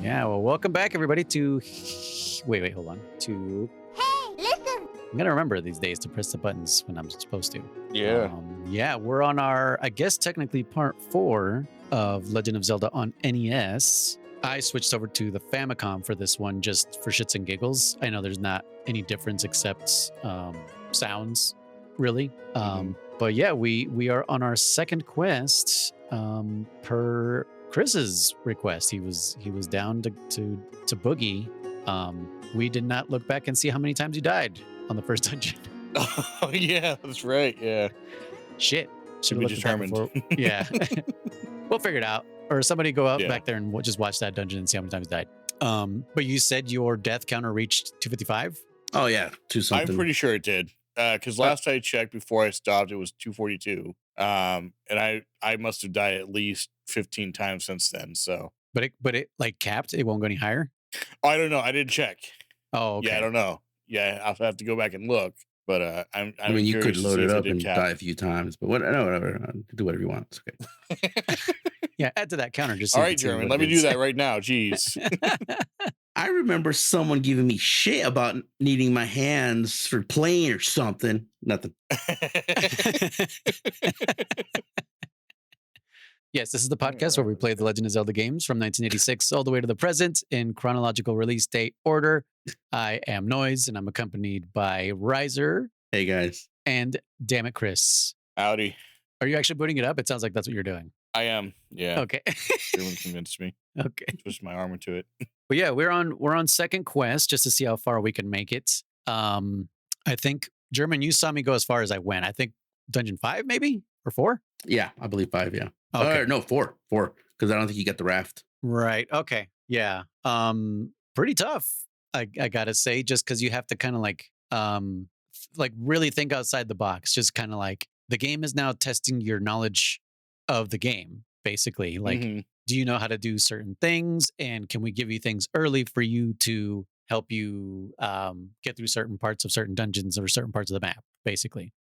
Yeah, well, welcome back, everybody, to... Wait, hold on. To... Hey, listen! I'm going to remember these days to press the buttons when I'm supposed to. Yeah. Yeah, we're on our, I guess, technically part 4 of Legend of Zelda on NES. I switched over to the Famicom for this one just for shits and giggles. I know there's not any difference except sounds, really. But yeah, we are on our second quest per Chris's request. He was down to boogie. We did not look back and see how many times you died on the first dungeon. Oh yeah, that's right. Yeah. Shit. Should be determined. Yeah. We'll figure it out. Or somebody go out Yeah. back there and just watch that dungeon and see how many times you died. But you said your death counter reached 255? Oh yeah, two something. I'm pretty sure it did. Because last I checked before I stopped, it was 242. And I must have died at least 15 times since then. So, But it like capped. It won't go any higher. I don't know. I didn't check. Oh, okay. Yeah, I don't know. Yeah, I'll have to go back and look. But I mean, you could curious to load see it if up did and cap. die a few times, but whatever. Do whatever you want. It's okay. Yeah, add to that counter. Just so All you right, can see German. what Let it me is. do that right now. Jeez. I remember someone giving me shit about needing my hands for playing or something. Nothing. Yes, this is the podcast where we play the Legend of Zelda games from 1986 all the way to the present in chronological release date order. I am Noise, and I'm accompanied by Rizer Hey guys. and DammitKriss. Howdy. Are you actually booting it up? It sounds like that's what you're doing. I am. Yeah. Okay. German convinced me. Okay. Twist my arm into it. But yeah, we're on second quest just to see how far we can make it. I think German, you saw me go as far as I went. I think dungeon 5 maybe or 4. Yeah, I believe 5. Yeah. Okay. No, 4. Because I don't think you got the raft. Right. Okay. Yeah. Pretty tough. I gotta say, just because you have to kind of like really think outside the box. Just kind of like the game is now testing your knowledge of the game, basically. Like, Mhm. do you know how to do certain things, and can we give you things early for you to help you get through certain parts of certain dungeons or certain parts of the map, basically.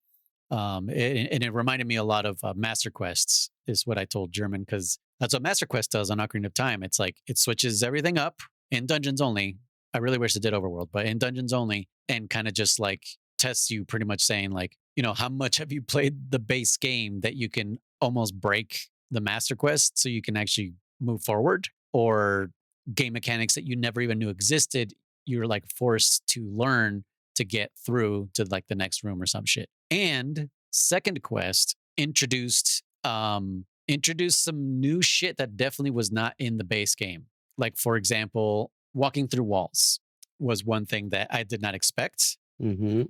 And it reminded me a lot of Master Quests, is what I told German, because that's what Master Quest does on Ocarina of Time. It's like it switches everything up in dungeons only. I really wish it did Overworld, but in dungeons only, and kind of just like tests you, pretty much saying like, how much have you played the base game that you can almost break the Master Quest so you can actually move forward, or game mechanics that you never even knew existed. You're like forced to learn to get through to like the next room or some shit. And second quest introduced some new shit that definitely was not in the base game. Like, for example, walking through walls was one thing that I did not expect. Mm-hmm.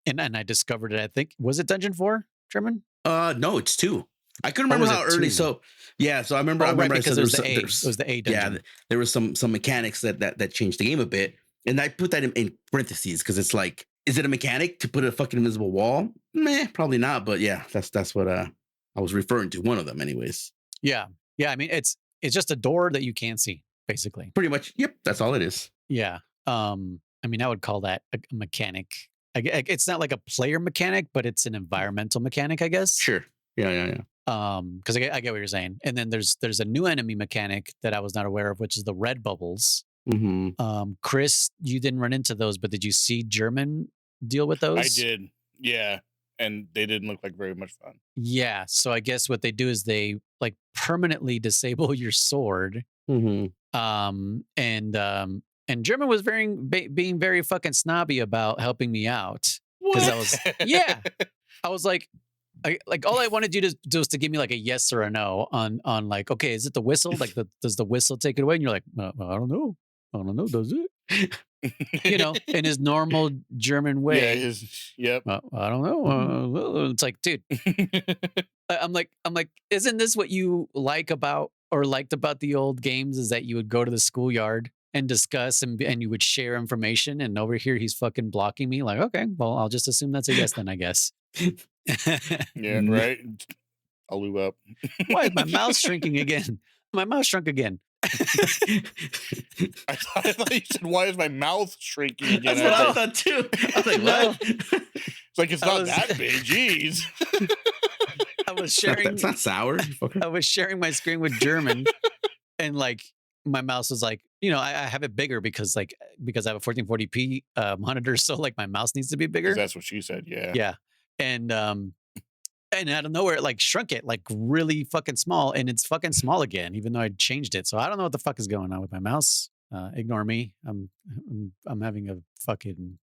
And I discovered it, I think, was it Dungeon 4, German? No, it's 2. I couldn't remember how early. 2? So yeah, so I remember. Oh, I remember right, because I it said was the A dungeon. Yeah, there was some mechanics that changed the game a bit, and I put that in parentheses because it's like, is it a mechanic to put a fucking invisible wall? Meh, probably not. But yeah, that's what I was referring to. One of them, anyways. Yeah. I mean, it's just a door that you can't see, basically. Pretty much. Yep, that's all it is. Yeah. I mean, I would call that a mechanic. It's not like a player mechanic, but it's an environmental mechanic, I guess. Sure. Yeah. Because I get what you're saying. And then there's a new enemy mechanic that I was not aware of, which is the red bubbles. Mm-hmm. Chris, you didn't run into those, but did you see German deal with those? I did. Yeah. And they didn't look like very much fun. Yeah. So I guess what they do is they like permanently disable your sword. Mm-hmm. And German was being very fucking snobby about helping me out. Because I was, yeah, I was like, all I wanted you to do is to give me like a yes or a no on like, okay, is it the whistle? Like, does the whistle take it away? And you're like, I don't know. Does it? In his normal German way. Yeah. Yep. I don't know. It's like, dude, I'm like, isn't this what you liked about the old games? Is that you would go to the schoolyard and discuss and you would share information, and over here he's fucking blocking me. Like, okay, well, I'll just assume that's a yes then, I guess. Yeah, right. I'll lube up. Why is my mouth shrinking again? My mouth shrunk again. I thought you said, why is my mouth shrinking again? That's what I thought too. I was like, what? It's like, it's not that big. Jeez. I was sharing. It's not sour. I was sharing my screen with German, and like my mouse is like, I have it bigger because I have a 1440p monitor, so like my mouse needs to be 'Cause bigger. that's what she said. Yeah. Yeah, and out of nowhere, it like shrunk it like really fucking small, and it's fucking small again, even though I changed it. So I don't know what the fuck is going on with my mouse. Ignore me. I'm having a fucking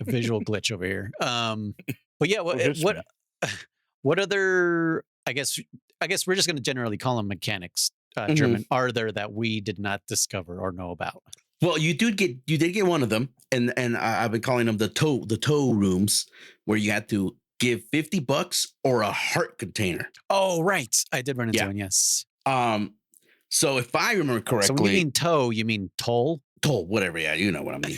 visual glitch over here. But yeah, What hits me? what other? I guess we're just going to generally call them mechanics. German are there that we did not discover or know about? Well, you did get one of them, and I've been calling them the toe rooms, where you had to give $50 or a heart container. Oh, right, I did run into one. Yes. So if I remember correctly, so when you mean toe, you mean toll? Toll, whatever. Yeah, you know what I mean.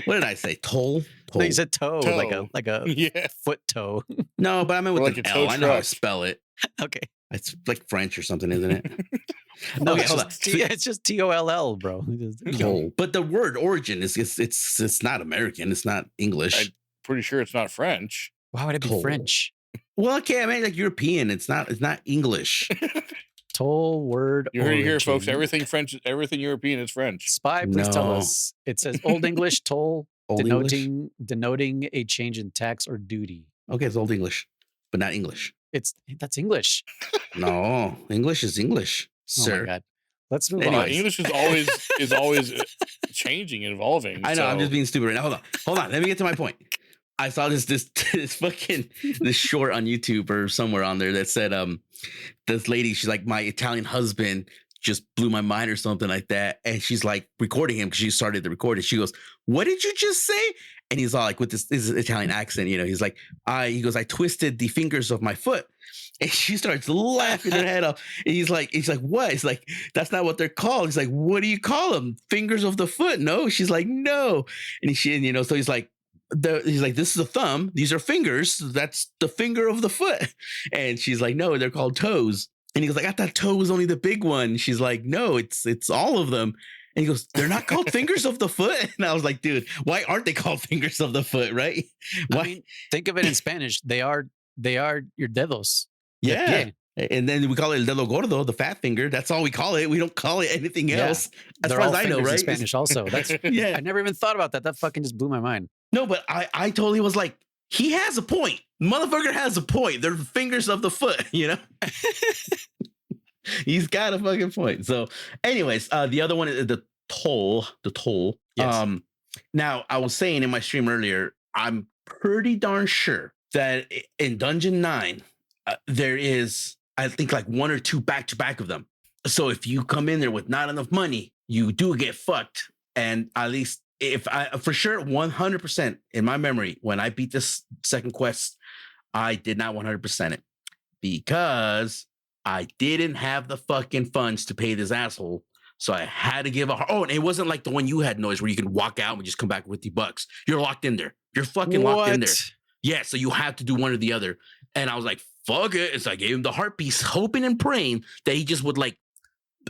What did I say? Toll? No, you said toe, Toe. like a Yeah. foot toe. No, but I meant with Or like an a L. tow I know how to truck. spell it. Okay. It's like French or something, isn't it? No, Okay, it's hold just, on. it's just TOLL, bro. Toll. But the word origin is it's not American. It's not English. Pretty sure it's not French. Why would it be Toll. French? Well, okay, I mean like European. It's not English. Toll word. You heard it here, folks. origin. Everything French, everything European is French. Spy, please tell No. us. It says Old English toll, Old English? denoting a change in tax or duty. Okay, it's Old English, but not English. That's English. No, English is English, Oh my sir. god. Let's move Anyways. on. English is always changing and evolving. I know. I'm so- just being stupid right now. Hold on. Let me get to my point. I saw this fucking this short on YouTube or somewhere on there that said this lady, she's like, my Italian husband just blew my mind or something like that, and she's like recording him because she started the recording. She goes, "What did you just say?" And he's all like with this Italian accent, he's like, he goes, "I twisted the fingers of my foot." And she starts laughing her head off. And he's like, what? He's like, that's not what they're called. He's like, what do you call them? Fingers of the foot? No. She's like, no. And so he's like, this is a thumb. These are fingers. That's the finger of the foot. And she's like, no, they're called toes. And he goes like, I thought toe was only the big one. She's like, no, it's all of them. And he goes, they're not called fingers of the foot. And I was like, dude, why aren't they called fingers of the foot? Right? Why? I mean, think of it in Spanish. They are your dedos. Yeah. And then we call it el dedo gordo, the fat finger. That's all we call it. We don't call it anything Yeah. else. As They're far all as I know, fingers in right? Spanish also. That's Yeah. I never even thought about that. That fucking just blew my mind. No, but I totally was like, he has a point. Motherfucker has a point. They're fingers of the foot, He's got a fucking point. So, anyways, the other one is the toll. Yes. Now, I was saying in my stream earlier, I'm pretty darn sure that in Dungeon 9, there is, I think, like one or two back-to-back of them. So if you come in there with not enough money, you do get fucked. And at least if I, for sure, 100% in my memory, when I beat this second quest, I did not 100% it because I didn't have the fucking funds to pay this asshole. So I had to give and it wasn't like the one you had, Noise, where you can walk out and just come back with $50. You're locked in there. You're fucking locked in there. Yeah, so you have to do one or the other. And I was like, fuck it. So I gave him the heart piece, hoping and praying that he just would like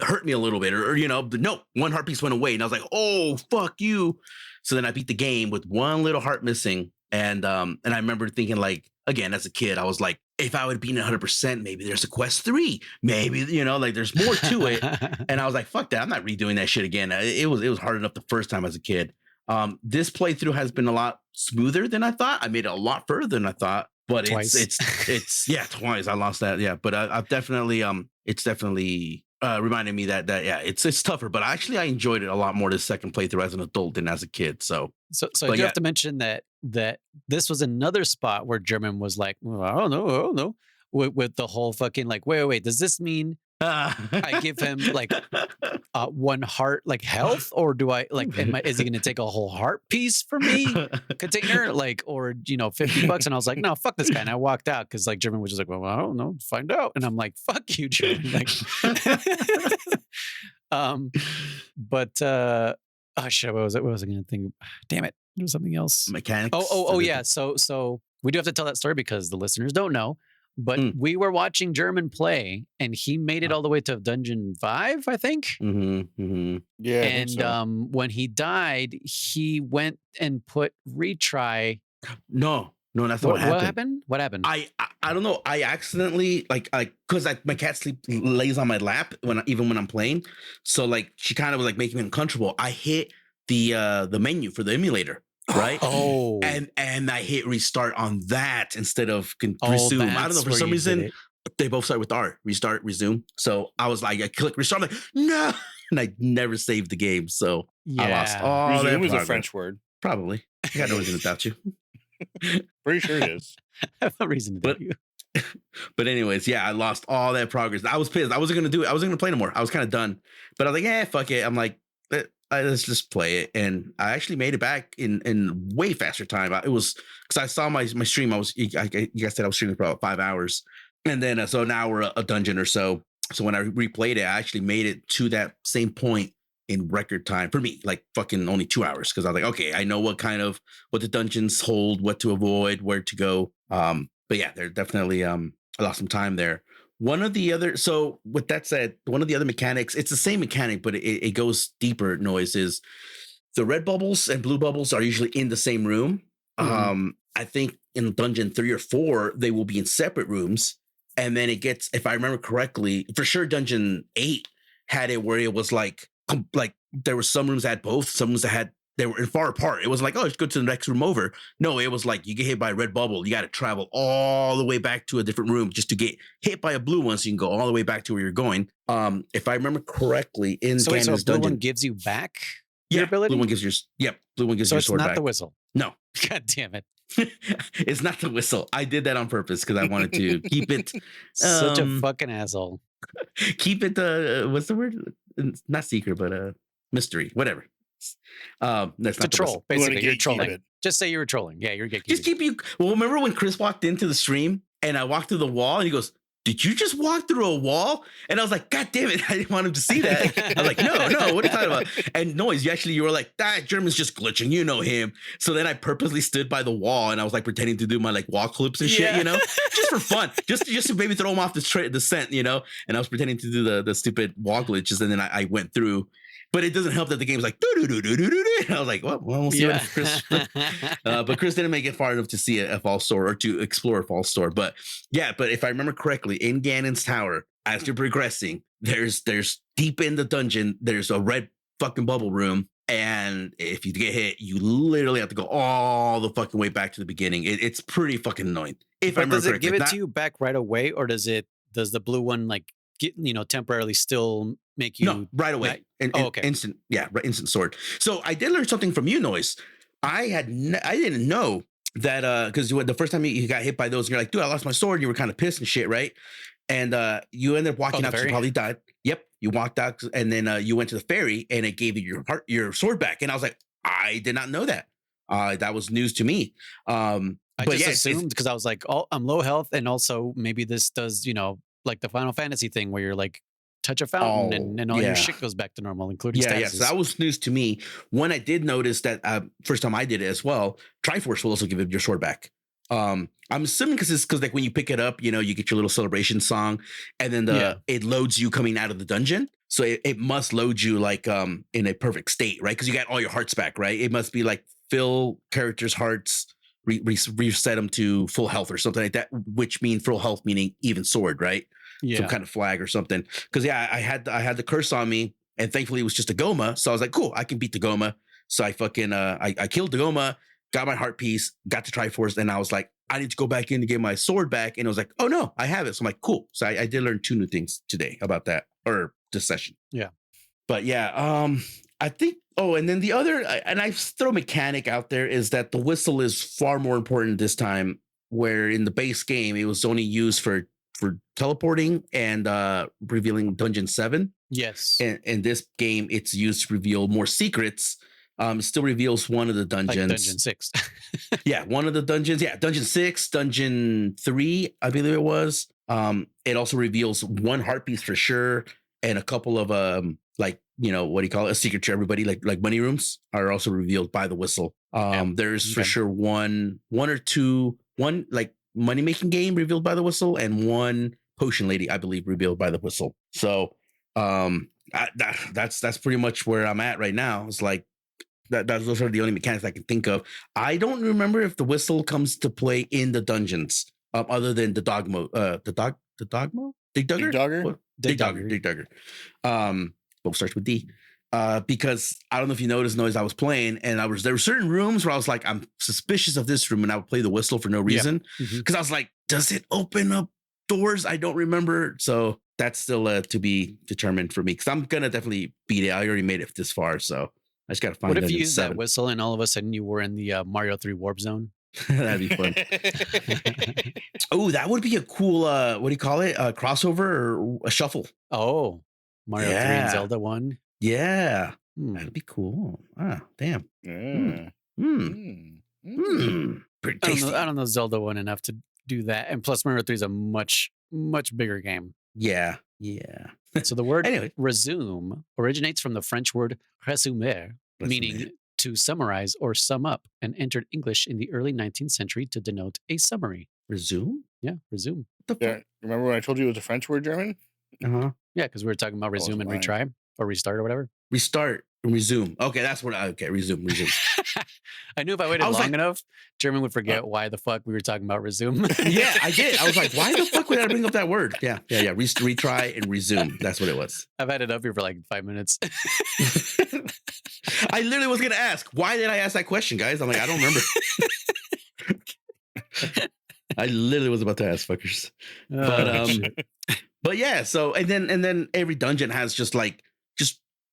hurt me a little bit or no, one heart piece went away. And I was like, oh, fuck you. So then I beat the game with one little heart missing. And I remember thinking, like, again, as a kid, I was like, if I would have been 100%, maybe there's a quest 3, maybe, like there's more to it. And I was like, fuck that. I'm not redoing that shit again. It was hard enough the first time as a kid. This playthrough has been a lot smoother than I thought. I made it a lot further than I thought, but Twice. it's yeah, twice. I lost that. Yeah. But I've definitely, it's definitely reminded me that yeah, it's tougher, but actually I enjoyed it a lot more this second playthrough as an adult than as a kid. So I do have to mention that this was another spot where German was like, well, I don't know, with the whole fucking like, wait, does this mean I give him like one heart like health, or do I like is he going to take a whole heart piece for me container like, or $50? And I was like, no, fuck this guy. And I walked out because like German was just like, well, I don't know, find out. And I'm like, fuck you, German. Like, but oh shit, what was I going to think? Damn it, there was something else. Mechanics. Oh yeah. So we do have to tell that story because the listeners don't know. But we were watching German play, and he made it all the way to Dungeon 5, I think. Yeah. And when he died, he went and put retry. No, No, that's not what What happened. happened? What happened? I don't know. I accidentally like because my cat lays on my lap even when I'm playing. So like she kind of was like making me uncomfortable. I hit the menu for the emulator, right? Oh, and I hit restart on that instead of oh, resume. I don't know, that's for where some you did reason it. they both start with R, restart, resume. So I was like, I click restart, I'm like, no, and I never saved the game. So I lost Yeah. all that Resume is a progress. French word. Probably. I got no reason to doubt you. Pretty sure it is. I have no reason to doubt you. But anyways, yeah, I lost all that progress. I was pissed. I wasn't gonna do it. I wasn't gonna play no more. I was kind of done. But I was like, yeah, fuck it. I'm like, let's just play it. And I actually made it back in way faster time. It was because I saw my stream. You guys said I was streaming for about 5 hours, and then so now we're a dungeon or so. So when I replayed it, I actually made it to that same point in record time for me, like fucking only 2 hours. Because I was like, okay, I know what the dungeons hold, what to avoid, where to go. But yeah, they're definitely I lost some time there. One of the other, so with that said, one of the other mechanics, it's the same mechanic, but it goes deeper. Noise is the red bubbles and blue bubbles are usually in the same room. I think in dungeon 3 or 4 they will be in separate rooms, and then it gets, if I remember correctly, for sure dungeon 8 had it where it was like there were some rooms that had both, some rooms that they were far apart. It was like, oh, just go to the next room over. No, it was like you get hit by a red bubble, you got to travel all the way back to a different room just to get hit by a blue one, so you can go all the way back to where you're going. If I remember correctly, in so Ganon's blue dungeon, one gives you back your yeah, able blue one gives your blue one gives so your it's sword not back. the whistle. No, God damn it. it's not the whistle. I did that on purpose because I wanted to keep it Such a fucking asshole. keep it what's the word? Not secret, but mystery, whatever. That's It's a not the troll, whistle. basically. You're gatekeep trolling. it. Just say you were trolling. Yeah, you're gatekeeping. Just keep you. Well, remember when Chris walked into the stream and I walked through the wall and he goes, "Did you just walk through a wall?" And I was like, "God damn it, I didn't want him to see that." I was like, "No, what are you talking about?" And Noise, you were like, "That German's just glitching, you know him." So then I purposely stood by the wall and I was like pretending to do my like wall clips and shit, just for fun, just to maybe throw him off the scent, And I was pretending to do the stupid wall glitches, and then I went through. But it doesn't help that the game's like do. I was like, well, we'll see what Chris. But Chris didn't make it far enough to see a false door or to explore a false door. But yeah, but if I remember correctly, in Ganon's tower, as you're progressing, there's deep in the dungeon, there's a red fucking bubble room, and if you get hit, you literally have to go all the fucking way back to the beginning. It's pretty fucking annoying. If I remember does it correctly, give it to you back right away, or does the blue one like get, temporarily still make you? No, right away. Okay. Instant, instant sword. So I did learn something from you, Noise. I didn't know that because the first time you got hit by those, and you're like, dude, I lost my sword. And you were kind of pissed and shit, right? And you ended up walking out because you probably died. Yep, you walked out, and then you went to the ferry, and it gave you your sword back. And I was like, I did not know that. That was news to me. I just assumed because I was like, oh, I'm low health, and also maybe this does, like the Final Fantasy thing where you're like, touch a fountain and all your shit goes back to normal, including statuses. Yeah. So that was news to me. When I did notice that first time I did it as well, Triforce will also give your sword back. I'm assuming because like when you pick it up, you get your little celebration song, and then it loads you coming out of the dungeon. So it must load you like in a perfect state, right? Because you got all your hearts back, right? It must be like fill characters' hearts, reset them to full health or something like that, which means full health meaning even sword, right? Some kind of flag or something. Because I had the curse on me, and thankfully it was just a Goma. So I was like, cool, I can beat the Goma. So I fucking I killed the Goma, got my heart piece, got to Triforce, and I was like, I need to go back in to get my sword back. And it was like, oh no, I have it. So I'm like, cool. So I did learn 2 new things today about that, or this session. Yeah. But yeah, I think. Oh, and then the other, and I throw mechanic out there, is that the whistle is far more important this time. Where in the base game it was only used for teleporting and revealing dungeon 7. Yes. And in this game, it's used to reveal more secrets. It still reveals one of the dungeons. Like dungeon 6. Yeah, one of the dungeons. Yeah, dungeon 6, dungeon 3, I believe it was. It also reveals one heart piece for sure, and a couple of what do you call it? A secret to everybody, like money rooms are also revealed by the whistle. There's for sure one or two like money making game revealed by the whistle, and one potion lady, I believe, revealed by the whistle. So that's pretty much where I'm at right now. It's like those are the only mechanics I can think of. I don't remember if the whistle comes to play in the dungeons, other than the dog mode. The dog mode, Dig Dugger, Dig Dogger? What? Dig Dig Dugger. Both starts with D. Because I don't know if you noticed noise I was playing, and there were certain rooms where I was like, I'm suspicious of this room, and I would play the whistle for no reason because I was like, does it open up doors? I don't remember. So that's still to be determined for me, because I'm gonna definitely beat it. I already made it this far, so I just gotta find. What if you use 7. that whistle and all of a sudden you were in the Mario 3 Warp Zone? That'd be fun. Oh, that would be a cool what do you call it? A crossover or a shuffle. Oh, Mario 3 and Zelda 1. Yeah. That'd be cool. Ah, damn. Pretty tasty. I don't know Zelda 1 enough to do that. And plus Mario 3 is a much bigger game. Yeah. So the word Anyway. resume originates from the French word résumer, meaning to summarize or sum up, and entered English in the early 19th century to denote a summary. Resume? Yeah, resume. Yeah, remember when I told you it was a French word, German? Uh-huh. Yeah, because we were talking about resume and mine. retry or restart or whatever. Restart and resume. Okay, that's what resume. I knew if I waited long enough, German would forget why the fuck we were talking about resume. Yeah, I did. I was like, why the fuck would I bring up that word? Yeah. Retry and resume. That's what it was. I've had it up here for like 5 minutes. I literally was going to ask, why did I ask that question, guys? I'm like, I don't remember. I literally was about to ask, fuckers. But yeah, so and then every dungeon has just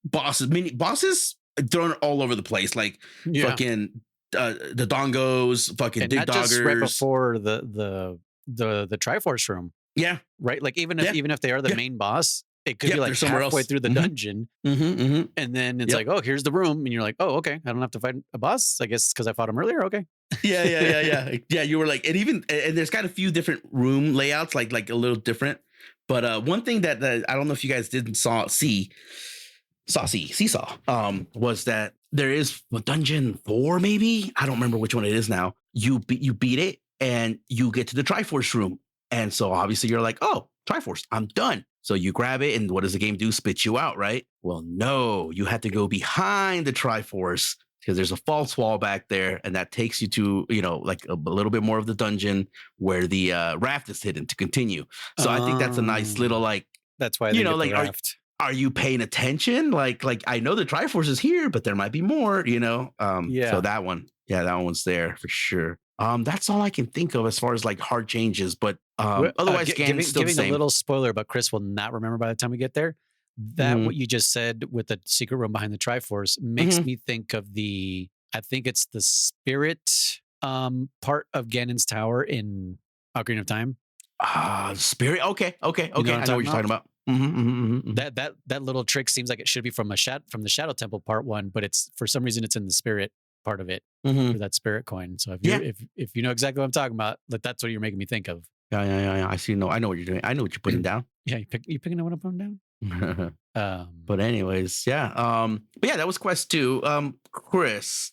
bosses, mini bosses thrown all over the place, like fucking the dongos, fucking and dig not doggers. just right before the Triforce room. Yeah, right. Like even if they are the main boss, it could be like halfway through the dungeon, and then it's like, oh, here's the room, and you're like, oh, okay, I don't have to fight a boss, I guess, because I fought him earlier. Okay. Yeah. You were like, and there's got a few different room layouts, like a little different. But one thing that I don't know if you guys didn't see, was that there is dungeon 4, maybe, I don't remember which one it is now. You beat it and you get to the Triforce room, and so obviously you're like, oh, Triforce, I'm done. So you grab it, and what does the game do? Spit you out, right? Well, no, you have to go behind the Triforce because there's a false wall back there, and that takes you to, like a little bit more of the dungeon where the raft is hidden to continue. So I think that's a nice little that's why they get the raft. Are you paying attention? Like I know the Triforce is here, but there might be more, So that one, that one's there for sure. That's all I can think of as far as like hard changes, but otherwise, giving the same. a little spoiler, but Chris will not remember by the time we get there. That what you just said with the secret room behind the Triforce makes me think of I think it's the spirit part of Ganon's tower in Ocarina of Time. Spirit. Okay. I know what you're talking about. That little trick seems like it should be from the Shadow Temple part 1, but it's for some reason it's in the spirit part of it for that spirit coin. So if you know exactly what I'm talking about, that's what you're making me think of. Yeah. I see. No, I know what you're doing. I know what you're putting down. Yeah, you picking up what I'm putting down. But anyways, but yeah, that was quest 2. Chris,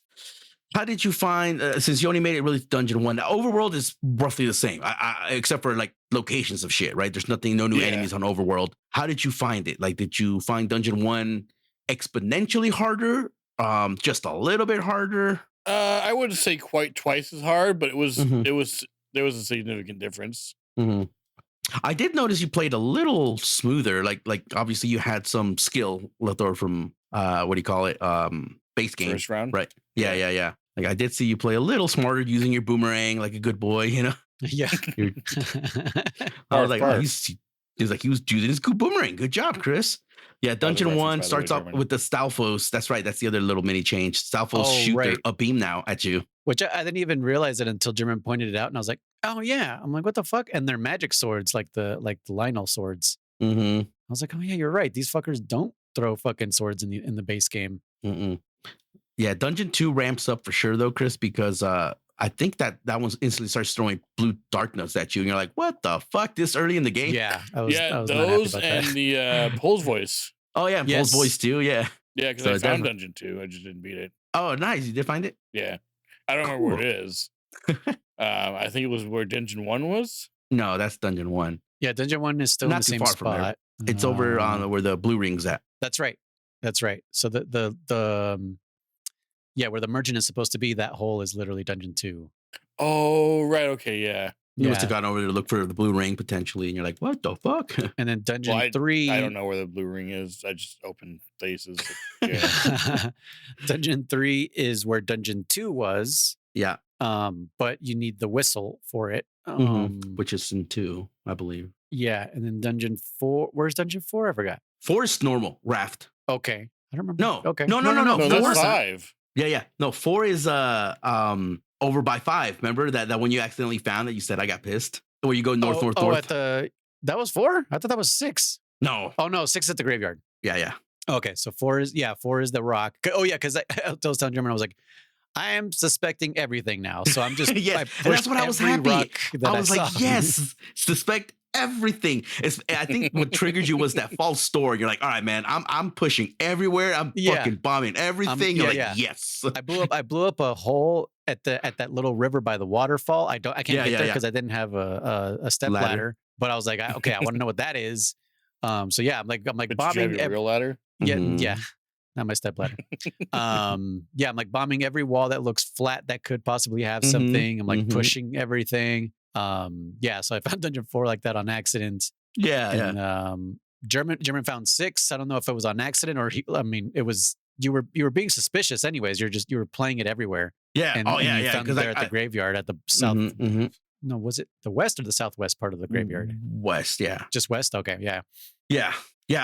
how did you find, since you only made it really dungeon 1, the overworld is roughly the same, except for like locations of shit, right? There's no new enemies on overworld. How did you find it? Like, did you find dungeon 1 exponentially harder, just a little bit harder? I wouldn't say quite twice as hard, but it was there was a significant difference. I did notice you played a little smoother. Like obviously you had some skill left over from what do you call it? Base game. First round. Right. Yeah. Like I did see you play a little smarter using your boomerang like a good boy, Yeah. I was like, he was using his good boomerang. Good job, Chris. Yeah, dungeon 1 starts off with the Stalfos. That's right. That's the other little mini change. Stalfos shoot a beam now at you. Which I didn't even realize it until German pointed it out, and I was like, "Oh yeah!" I'm like, "What the fuck?" And they're magic swords, like the Lionel swords. I was like, "Oh yeah, you're right. These fuckers don't throw fucking swords in the base game." Yeah, dungeon 2 ramps up for sure though, Chris, because I think that one instantly starts throwing blue darkness at you, and you're like, "What the fuck?" This early in the game? Yeah, I was those and the Pole's voice. Oh yeah, Pole's voice too. Yeah, because I found dungeon 2. I just didn't beat it. Oh, nice. You did find it? Yeah. I don't remember where it is. I think it was where dungeon 1 was. No, that's dungeon 1. Yeah, dungeon 1 is still in the same spot. It's over on where the blue ring's at. That's right. So the Yeah, where the merchant is supposed to be, that hole is literally dungeon 2. Oh, right. Okay, yeah. You must have Yeah. gone over there to look for the blue ring potentially, and you're like, what the fuck? And then dungeon Well, I 3, don't know where the blue ring is. I just opened places. Yeah. dungeon 3 is where dungeon 2 was. Yeah. But you need the whistle for it. Which is in 2, I believe. Yeah, and then dungeon 4. Where's dungeon 4? I forgot. 4 is normal raft. Okay, I don't remember. No. Okay. No. No, Four that's is- 5. Yeah. No, 4 is over by 5. Remember that when you accidentally found that you said I got pissed? Where you go north. That was 4? I thought that was 6. No. Oh no, 6 at the graveyard. Yeah. Okay, so 4 is the rock. Oh yeah, because I was telling German, I was like, I am suspecting everything now. So I'm just Yeah, I and that's what I was pushed every happy. rock that I was like, saw. yes, suspect everything. I think what triggered you was that false store. You're like, all right, man, I'm pushing everywhere. I'm Yeah. fucking bombing everything. You're yeah, like, yeah. yes. I blew up a hole at that little river by the waterfall. I can't get there because I didn't have a step ladder. But I was like, okay, I want to know what that is. So yeah, I'm like But did you bombing have your real ladder? yeah, not my step ladder. Yeah, I'm like bombing every wall that looks flat that could possibly have something. I'm like pushing everything. Yeah, so I found dungeon 4 like that on accident. Yeah. And German found 6. I don't know if it was on accident or it was you were being suspicious anyways. You were playing it everywhere. Yeah. And, Oh, and yeah. you Yeah. found it there at the graveyard at the south. No, was it the west or the southwest part of the graveyard? West. Yeah. Just west. Okay. Yeah. Yeah.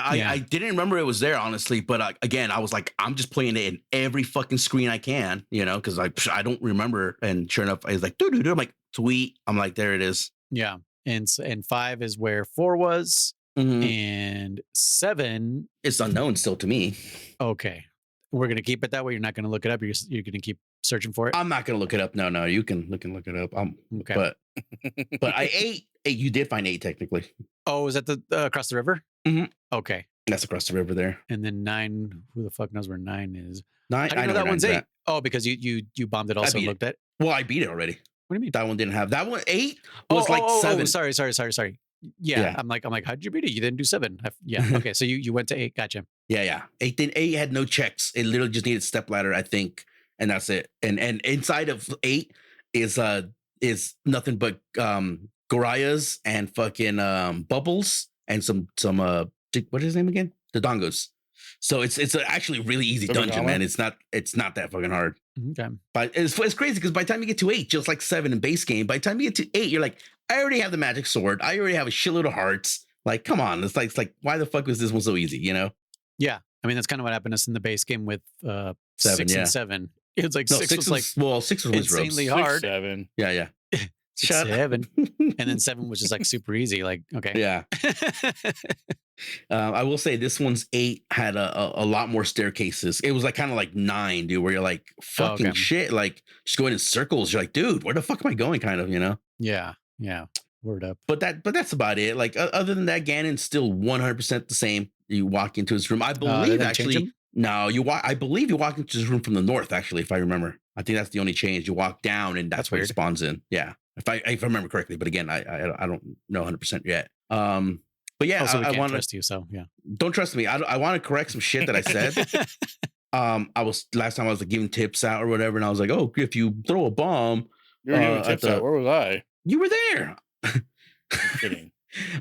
I didn't remember it was there, honestly. But again, I was like, I'm just playing it in every fucking screen I can, because I don't remember. And sure enough, I was like, dude. I'm like, sweet. I'm like, there it is. Yeah. And 5 is where 4 was. And 7. It's unknown still to me. Okay. We're going to keep it that way. You're not going to look it up. You're going to keep searching for it. I'm not going to look it up. No, you can look it up. Okay. But I 8. You did find 8 technically. Oh, is that the across the river? Okay. That's across the river there. And then 9, who the fuck knows where 9 is? 9, I know that one's 8. Oh, because you bombed it also and looked at. Well, I beat it already. What do you mean? That one didn't have that one. 8 was 7. Sorry. Yeah. I'm like, how did you beat it? You didn't do 7. Yeah. Okay. So you went to 8. Gotcha. Yeah. 8 had no checks. It literally just needed step ladder, I think, and that's it. And inside of 8 is nothing but Gorayas and fucking bubbles and some what is his name again? The Dongos. So it's actually a really easy dungeon, man. It's not that fucking hard. Okay. But it's crazy because by the time you get to 8, just like 7 in base game, by the time you get to 8, you're like, I already have the magic sword. I already have a shitload of hearts. Like, come on. It's like why the fuck was this one so easy, Yeah. I mean, that's kind of what happened to us in the base game with 7, 6 and 7. It's like 6 was like 6 was insanely hard. 7. Yeah. 7. And then 7 was just like super easy. Like, okay. Yeah. I will say this one's 8 had a lot more staircases. It was like kind of like 9, dude, where you're like, fucking shit, like just going in circles. You're like, dude, where the fuck am I going? Kind of, Yeah. Word up. But that's about it. Like other than that, Ganon's still 100% the same. You walk into his room. I believe actually. No, I believe you walk into his room from the north. Actually, if I remember, I think that's the only change. You walk down, and that's where he spawns in. Yeah, if I remember correctly. But again, I don't know 100% yet. But yeah, also, I want to trust you. So yeah, don't trust me. I want to correct some shit that I said. I was last time I was like giving tips out or whatever, and I was like, oh, if you throw a bomb, you were giving tips out. Where was I? You were there. I'm kidding.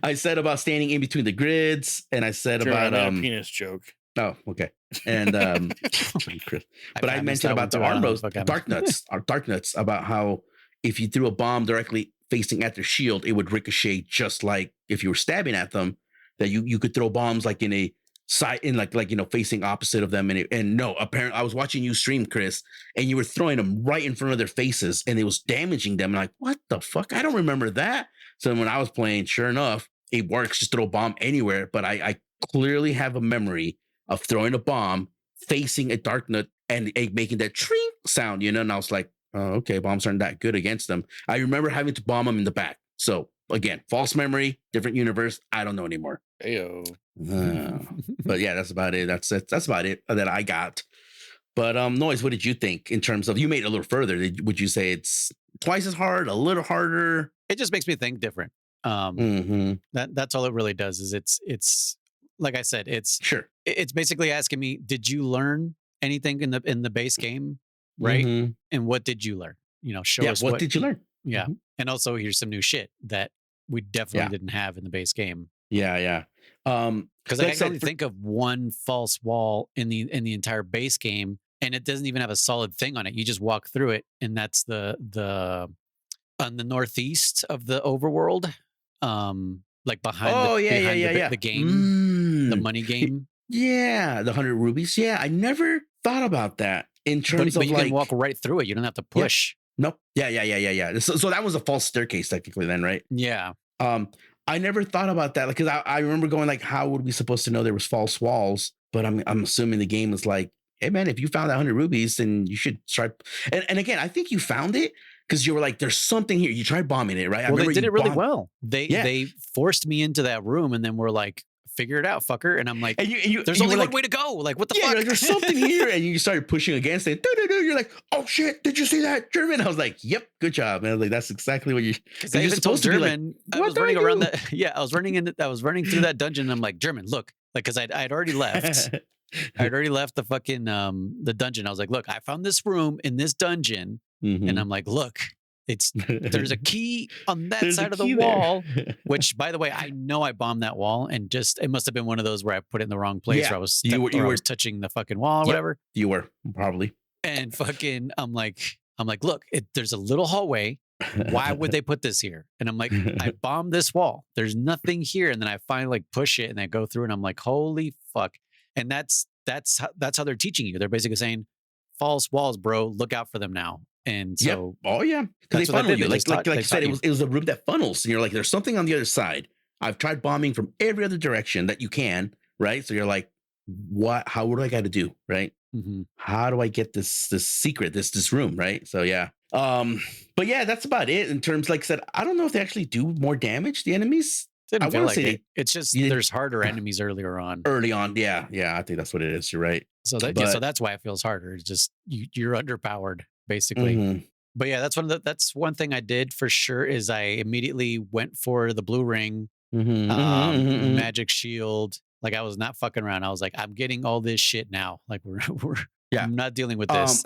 I said about standing in between the grids, and I said about a penis joke. Oh, okay. And but I mentioned about the armors, dark nuts, about how if you threw a bomb directly facing at their shield, it would ricochet just like if you were stabbing at them. That you could throw bombs like in a side in like facing opposite of them. And no, apparently I was watching you stream, Chris, and you were throwing them right in front of their faces, and it was damaging them. And like, what the fuck? I don't remember that. So when I was playing, sure enough, it works. Just throw a bomb anywhere. But I clearly have a memory of throwing a bomb facing a dark nut and making that tring sound, and I was like, oh, okay, bombs aren't that good against them. I remember having to bomb them in the back. So again, false memory, different universe. I don't know anymore. Ayo. But yeah, that's about it. That's about it that I got. But Noise, what did you think in terms of, you made it a little further? Would you say it's twice as hard, a little harder? It just makes me think different. That's all it really does. Is it's like I said, it's sure. It's basically asking me, did you learn anything in the base game right? Mhm. And what did you learn? Show Yeah. us What did you learn? yeah. Mhm. And also here's some new shit that we definitely Yeah. didn't have in the base game. Yeah. Yeah. Because Like like I I can said, only think of one false wall in the entire base game, and it doesn't even have a solid thing on it. You just walk through it, and that's the on the northeast of the overworld, like behind oh yeah, yeah, yeah, yeah. the game, the money Y- game. Yeah, the 100 rubies. Yeah, I never thought about that in terms But of you can walk like. right through it. You don't have to Yeah. push. Nope. Yeah, yeah, yeah, yeah, yeah. So that was a false staircase technically, then, right? Yeah. Um, I never thought about that because I remember going like, how would we supposed to know there was false walls? But I'm assuming the game was like, hey man, if you found that 100 rubies, then you should try. And again, I think you found it because you were like, there's something here. You tried bombing it, right? I Well, they remember did you it really bombed. well. Yeah, They forced me into that room, and then we're like, figure it out, fucker. And I'm like, and there's you only were one like, way to go. Like, what the yeah, fuck? you're like, there's something here, and you started pushing against it. You're like, oh shit, did you see that, German? I was like, yep, good job, man. I was like, that's exactly what you. Because I You're even told supposed to be like, German, I what was do I running around do? that. Yeah, I was running through that dungeon. And I'm like, German, look, like, because I'd already left. I'd already left the fucking the dungeon. I was like, look, I found this room in this dungeon, and I'm like, look, there's a key on that There's a side of the key there. wall. Which, by the way, I know I bombed that wall, and just it must have been one of those where I put it in the wrong place, Yeah, where I was you were- I was touching the fucking wall or Yep. whatever. You were probably. And fucking, I'm like, look, there's a little hallway. Why would they put this here? And I'm like, I bombed this wall. There's nothing here. And then I finally like push it and I go through and I'm like, holy fuck. And that's how they're teaching you. They're basically saying, false walls, bro. Look out for them now. And so, oh yeah, because that's they what funnel they you. did. Like They you said, taught it was a room that funnels, and you're like, there's something on the other side. I've tried bombing from every other direction that you can, right? So you're like, what? How? What do I got to do, right? Mhm. How do I get this secret, this room, right? So yeah. But yeah, that's about it in terms. Like I said, I don't know if they actually do more damage. The enemies. Didn't I feel wanna like say it. It's just you didn't- there's harder enemies earlier on. early on, yeah, I think that's what it is. You're right. So But- so that's why it feels harder. It's just you're underpowered, basically. Mhm. But yeah, that's one thing I did for sure is I immediately went for the blue ring, Mhm, mhm. magic shield. Like I was not fucking around. I was like, I'm getting all this shit now. Like we're Yeah. I'm not dealing with this.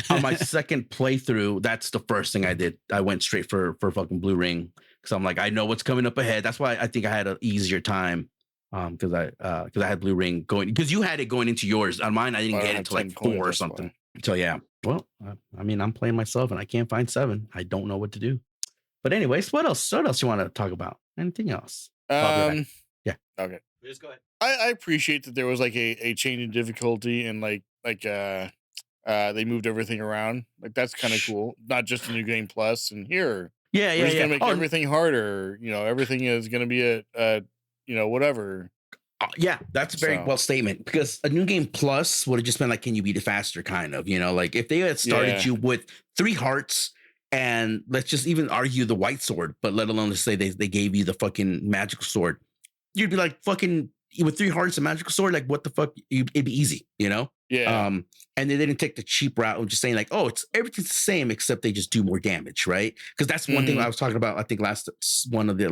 On my second playthrough, that's the first thing I did. I went straight for fucking blue ring because I'm like, I know what's coming up ahead. That's why I think I had an easier time. Because I had blue ring going because you had it going into yours. On mine, I didn't I get it had until like 10 coins, 4 or that's something. why. So yeah. Well, I mean, I'm playing myself and I can't find 7. I don't know what to do. But anyways, what else? What else you want to talk about? Anything else? Yeah. Okay. Just go ahead. I appreciate that there was like a change in difficulty and like they moved everything around. Like that's kind of cool. Not just a new game plus and here. Yeah, We're just gonna make everything harder. Everything is gonna be a whatever. Yeah, that's a very well statement because a new game plus would have just been like, can you beat it faster? Kind of, like if they had started you with 3 hearts and let's just even argue the white sword, but let alone to say they gave you the fucking magical sword, you'd be like fucking with 3 hearts and magical sword, like what the fuck? It'd be easy, Yeah. And they didn't take the cheap route of just saying like, oh, everything's the same except they just do more damage, right? Because that's one thing I was talking about. I think last one of the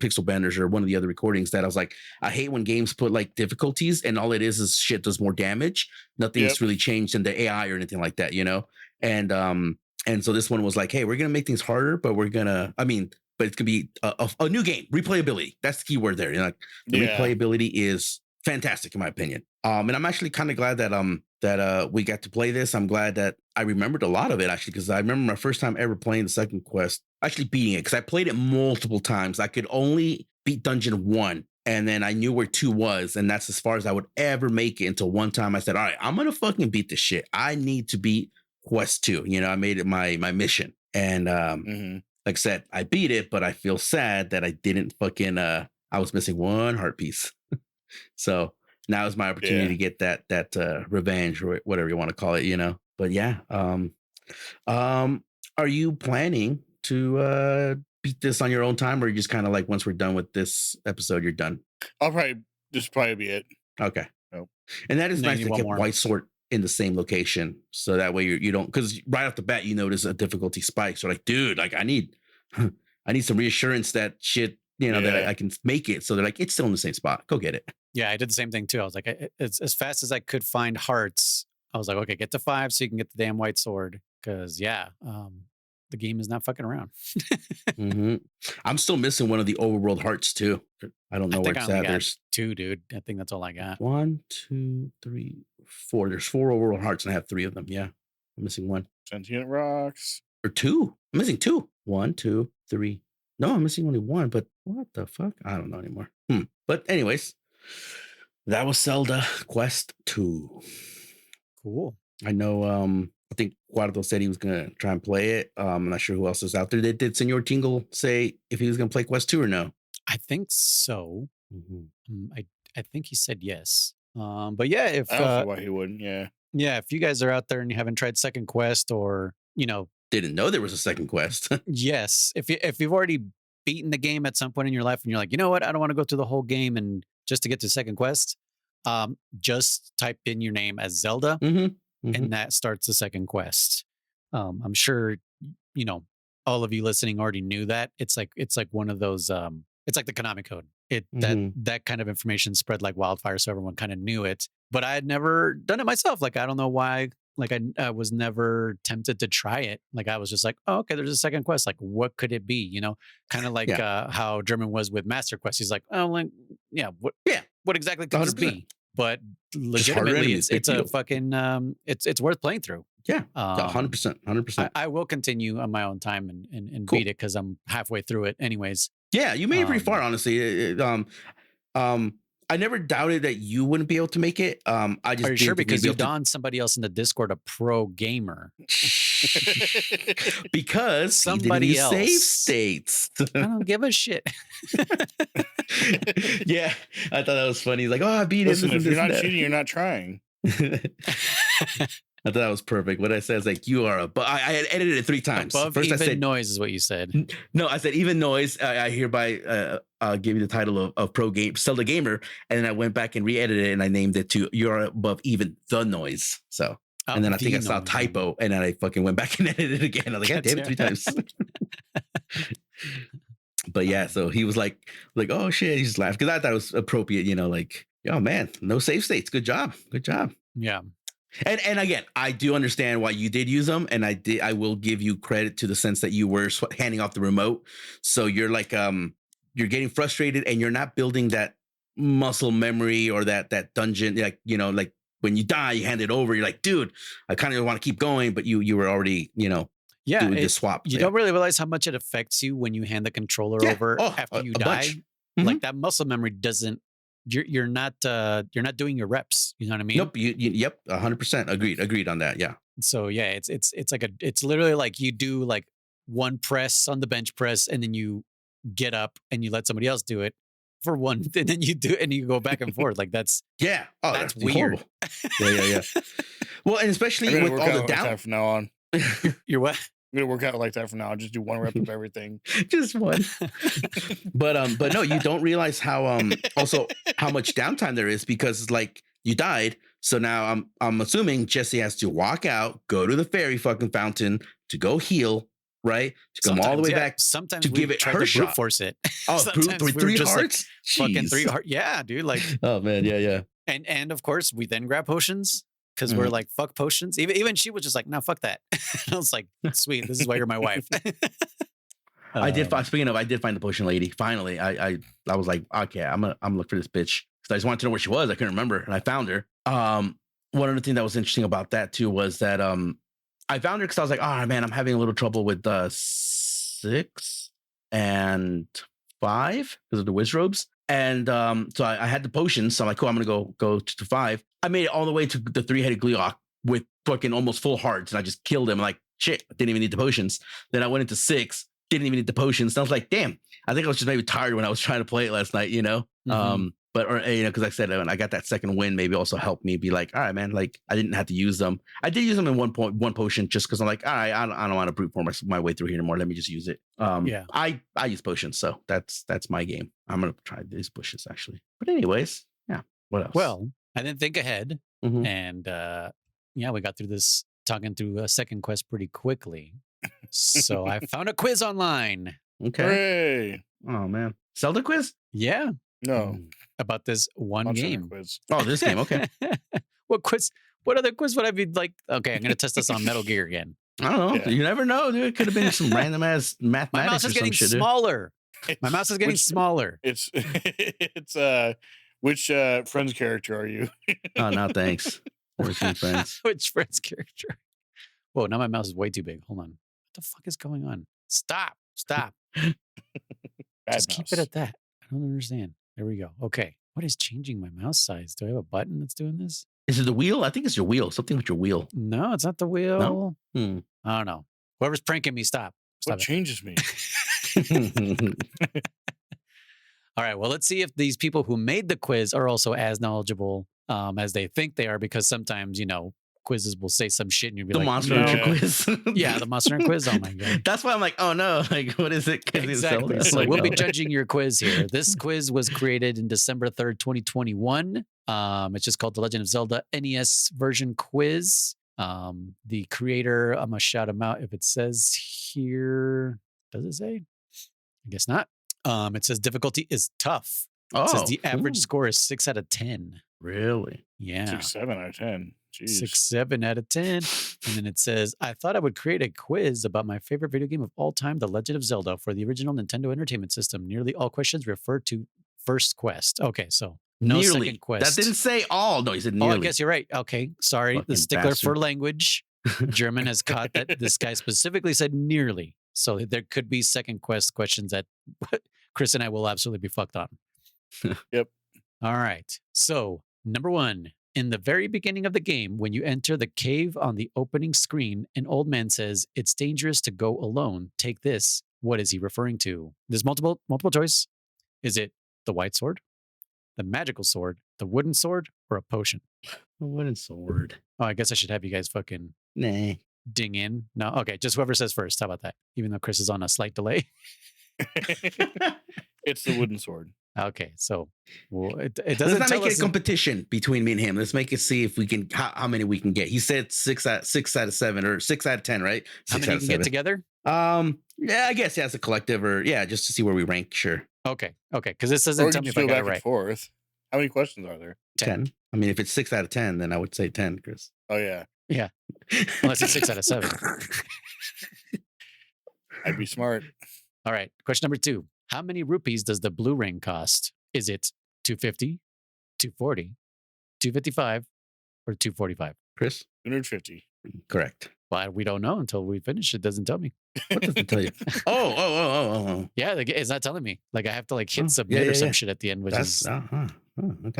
Pixel Benders or one of the other recordings that I was like, I hate when games put like difficulties and all it is shit does more damage. Nothing's really changed in the AI or anything like that, And so this one was like, hey, we're gonna make things harder, but but it's gonna be a new game, replayability. That's the key word there. The replayability is fantastic in my opinion. And I'm actually kind of glad that we got to play this. I'm glad that I remembered a lot of it actually, because I remember my first time ever playing the second quest, actually beating it because I played it multiple times. I could only beat dungeon 1, and then I knew where 2 was, and that's as far as I would ever make it until one time I said, all right, I'm gonna fucking beat this shit. I need to beat quest 2. I made it my mission, and like I said, I beat it, but I feel sad that I didn't fucking I was missing 1 heart piece. So now is my opportunity to get that revenge or whatever you want to call it, But yeah, are you planning to beat this on your own time, or you just kind of like once we're done with this episode, you're done? This probably be it. Okay. Nope. And that is nice to get white sword in the same location, so that way you don't, because right off the bat you notice a difficulty spike. So like, dude, like I need some reassurance that shit, that I can make it. So they're like, it's still in the same spot. Go get it. Yeah, I did the same thing too. I was like, as fast as I could find hearts, I was like, okay, get to 5 so you can get the damn white sword. Because the game is not fucking around. Hmm. I'm still missing one of the overworld hearts too. I don't I know where think I it's only at. got There's 2, dude. I think that's all I got. 1, 2, 3, 4. There's 4 overworld hearts, and I have 3 of them. Yeah, I'm missing 1 Sentient rocks. or 2. I'm missing 2. 1, 2, 3. No, I'm missing only 1. But what the fuck? I don't know anymore. But anyways, that was Zelda Quest 2. Cool. I know. I think Guardo said he was gonna try and play it. I'm not sure who else is out there. Did Senor Tingle say if he was gonna play Quest 2 or no? I think so. Mm-hmm. I think he said yes. But yeah, if I don't see why he wouldn't. Yeah. if you guys are out there and you haven't tried Second Quest, or Didn't know there was a second quest. yes, if you've already beaten the game at some point in your life and you're like, you know what, I don't want to go through the whole game and just to get to Second Quest, just type in your name as Zelda, and that starts the second quest. I'm sure all of you listening already knew that. It's like one of those. It's like the Konami code. That kind of information spread like wildfire, so everyone kind of knew it. But I had never done it myself. Like I don't know why. Like I was never tempted to try it. Like I was just like, oh, okay, there's a second quest. Like what could it be? Kind of like how German was with Master Quest. He's like, oh, like what exactly could this 100%. be? But legitimately, it's a fucking it's worth playing through. Yeah, 100%, 100%. I will continue on my own time and Cool. beat it because I'm halfway through it anyways. Yeah, you made it pretty far, honestly. I never doubted that you wouldn't be able to make it. I just Are you sure? Because you donned donned somebody else in the Discord a pro gamer. because Somebody he didn't use save else. states. I don't give a shit. Yeah, I thought that was funny. He's like, oh, I beat Listen, it. if you're not cheating, you're not trying. I thought that was perfect. What I said is like, you are a. But I had edited it 3 times. Above First, even I said noise is what you said. no. I said even noise. I hereby give you the title of pro game Zelda gamer, and then I went back and re-edited it, and I named it to you're above even the noise. So. And then I think I saw a typo, and then I fucking went back and edited it again. I was like, God damn it, 3 times. But yeah, so he was like, oh shit, he just laughed because I thought it was appropriate, like, oh man, no save states. Good job. Yeah. And again, I do understand why you did use them, and I will give you credit to the sense that you were handing off the remote. So you're like, you're getting frustrated, and you're not building that muscle memory or that dungeon, like like. When you die, you hand it over. You're like, dude, I kind of want to keep going, but you were already, doing the swap. You don't really realize how much it affects you when you hand the controller over after you die. Like that muscle memory doesn't. You're not doing your reps. You know what I mean? Nope. Yep. 100%. Agreed on that. Yeah. So yeah, it's literally like you do like one press on the bench press, and then you get up and you let somebody else do it for one, and then you do it and you go back and forth. Like that's that's weird. Yeah. Well, and especially with all the down from now on. You're what? I'm gonna work out like that from now on. Just do 1 rep of everything. Just one. But no, you don't realize how also how much downtime there is because like you died. So now I'm assuming Jesse has to walk out, go to the fairy fucking fountain to go heal. Right, to come all the way back. Sometimes to give it her shot. Brute force it. Oh, brute 3 hearts, like, fucking 3 hearts. Yeah, dude. Like, oh man, yeah. And of course, we then grab potions because we're like, fuck potions. Even she was just like, no, fuck that. And I was like, sweet, this is why you're my wife. I did find the potion lady. Finally, I was like, okay, I'm gonna look for this bitch because I just wanted to know where she was. I couldn't remember, and I found her. One other thing that was interesting about that too was that I found her because I was like, oh man, I'm having a little trouble with 6 and 5 because of the whiz robes. And so I had the potions. So I'm like, cool, I'm gonna go to 5. I made it all the way to the 3-headed Gleeok with fucking almost full hearts, and I just killed him. Like, shit, I didn't even need the potions. Then I went into 6, didn't even need the potions. And I was like, damn, I think I was just maybe tired when I was trying to play it last night, But because I said when I got that second win, maybe also helped me be like, all right, man, like I didn't have to use them. I did use them in one potion just because I'm like, all right, I don't want to brute force my way through here anymore. Let me just use it. I use potions, so that's my game. I'm gonna try these bushes actually. But anyways, yeah. What else? Well, I didn't think ahead, and we got through this talking through a second quest pretty quickly. So I found a quiz online. Okay. Hooray. Oh man, Zelda quiz? Yeah. No. About this one game. Quiz. Oh, this game. Okay. What quiz What other quiz would I be like? Okay, I'm gonna test this on Metal Gear again. I don't know. Yeah. You never know, dude. It could have been some random ass My mouse mathematics or is some getting shit, dude. smaller. My mouse is getting Which- smaller. It's which Friends character are you? Oh, no, thanks. Working friends. Which Friends character? Whoa, now my mouse is way too big. Hold on. What the fuck is going on? Stop. Bad Just keep it mouse. at that. I don't understand. There we go. Okay. What is changing my mouse size? Do I have a button that's doing this? Is it the wheel? I think it's your wheel. Something with your wheel. No, it's not the wheel. Hmm. I don't know. Whoever's pranking me, stop. What Stop it. changes me? All right. Well, let's see if these people who made the quiz are also as knowledgeable as they think they are, because sometimes, quizzes will say some shit and you'll be The like, Monster no. Hunter quiz. Yeah, the Monster Hunter quiz. Oh my God. That's why I'm like, oh no, like what is it? 'Cause it's Exactly. Zelda. So Like, we'll be no. judging your quiz here. This quiz was created in December 3rd, 2021. It's just called the Legend of Zelda NES version quiz. The creator, I'm gonna shout him out if it says here. Does it say? I guess not. It says difficulty is tough. It says the average cool. score is 6 out of 10. Really? Yeah. 6, 7 out of 10. Jeez. 6, 7 out of 10. And then it says, I thought I would create a quiz about my favorite video game of all time, The Legend of Zelda, for the original Nintendo Entertainment System. Nearly all questions refer to first quest. Okay, so no Nearly. second quest. That didn't say all. No, he said Oh, nearly. I guess you're right. Okay, sorry. Fucking The stickler for bastard. language. German has caught that this guy specifically said nearly. So there could be second quest questions that Chris and I will absolutely be fucked on. Yep. All right. So, number 1. In the very beginning of the game, when you enter the cave on the opening screen, an old man says, "It's dangerous to go alone. Take this." What is he referring to? There's multiple choice. Is it the white sword, the magical sword, the wooden sword, or a potion? A wooden sword. Oh, I guess I should have you guys fucking Nah. ding in. No, okay, just whoever says first. How about that? Even though Chris is on a slight delay. It's the wooden sword. Okay, so well, it Let's doesn't not tell make it us. a competition between me and him. Let's make it see if we can how many we can get. He said 6 out of 7 or 6 out of 10, right? How 6 many out you of can get 7. together? Yeah, I guess as a collective or just to see where we rank. Sure. Okay, because this Or doesn't we tell can me just if I go got back it and right. forth. How many questions are there? 10. I mean, if it's 6 out of 10, then I would say 10, Chris. Oh yeah, Unless it's 6 out of 7. I'd be smart. All right. Question number 2. How many rupees does the blue ring cost? Is it 250, 240, 255, or 245? Chris? 250. Correct. Well, we don't know until we finish. It doesn't tell me. What does it tell you? Oh. Yeah, it's not telling me. Like I have to like hit Oh, submit yeah, or some yeah. shit at the end, which That's is okay.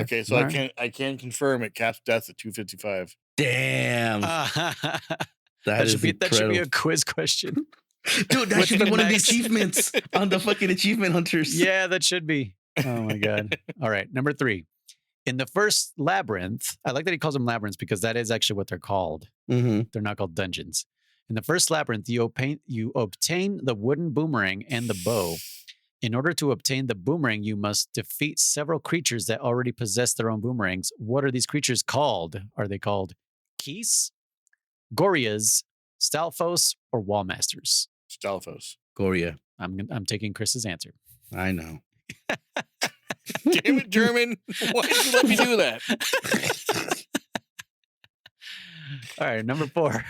Okay, so All right. I can confirm it caps death at 255. Damn. that that should is be a incredible. quiz question. Dude, that What's should the be one of the max? achievements on the fucking achievement hunters. Yeah, that should be. Oh my god. All right, number 3. In the first labyrinth, I like that he calls them labyrinths because that is actually what they're called. Mm-hmm. They're not called dungeons. In the first labyrinth, you obtain the wooden boomerang and the bow. In order to obtain the boomerang, you must defeat several creatures that already possess their own boomerangs. What are these creatures called? Are they called Keys, Gorias, Stalfos, or Wallmasters? Stalfos. Goria. I'm taking Chris's answer. I know. Damn it, German! Why did you let me do that? All right, number 4.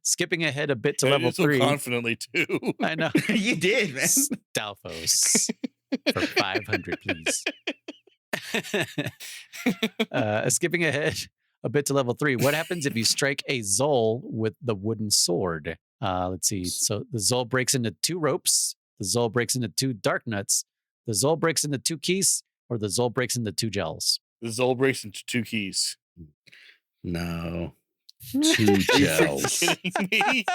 Skipping ahead a bit to I level did so 3. confidently too. I know. You did, man. Stalfos for 500, please. Skipping ahead a bit to level 3. What happens if you strike a Zol with the wooden sword? Let's see. So the Zol breaks into 2 ropes. The Zol breaks into 2 dark nuts. The Zol breaks into 2 keys, or the Zol breaks into 2 gels. The Zol breaks into 2 keys. No. 2 Are you freaking gels. kidding me?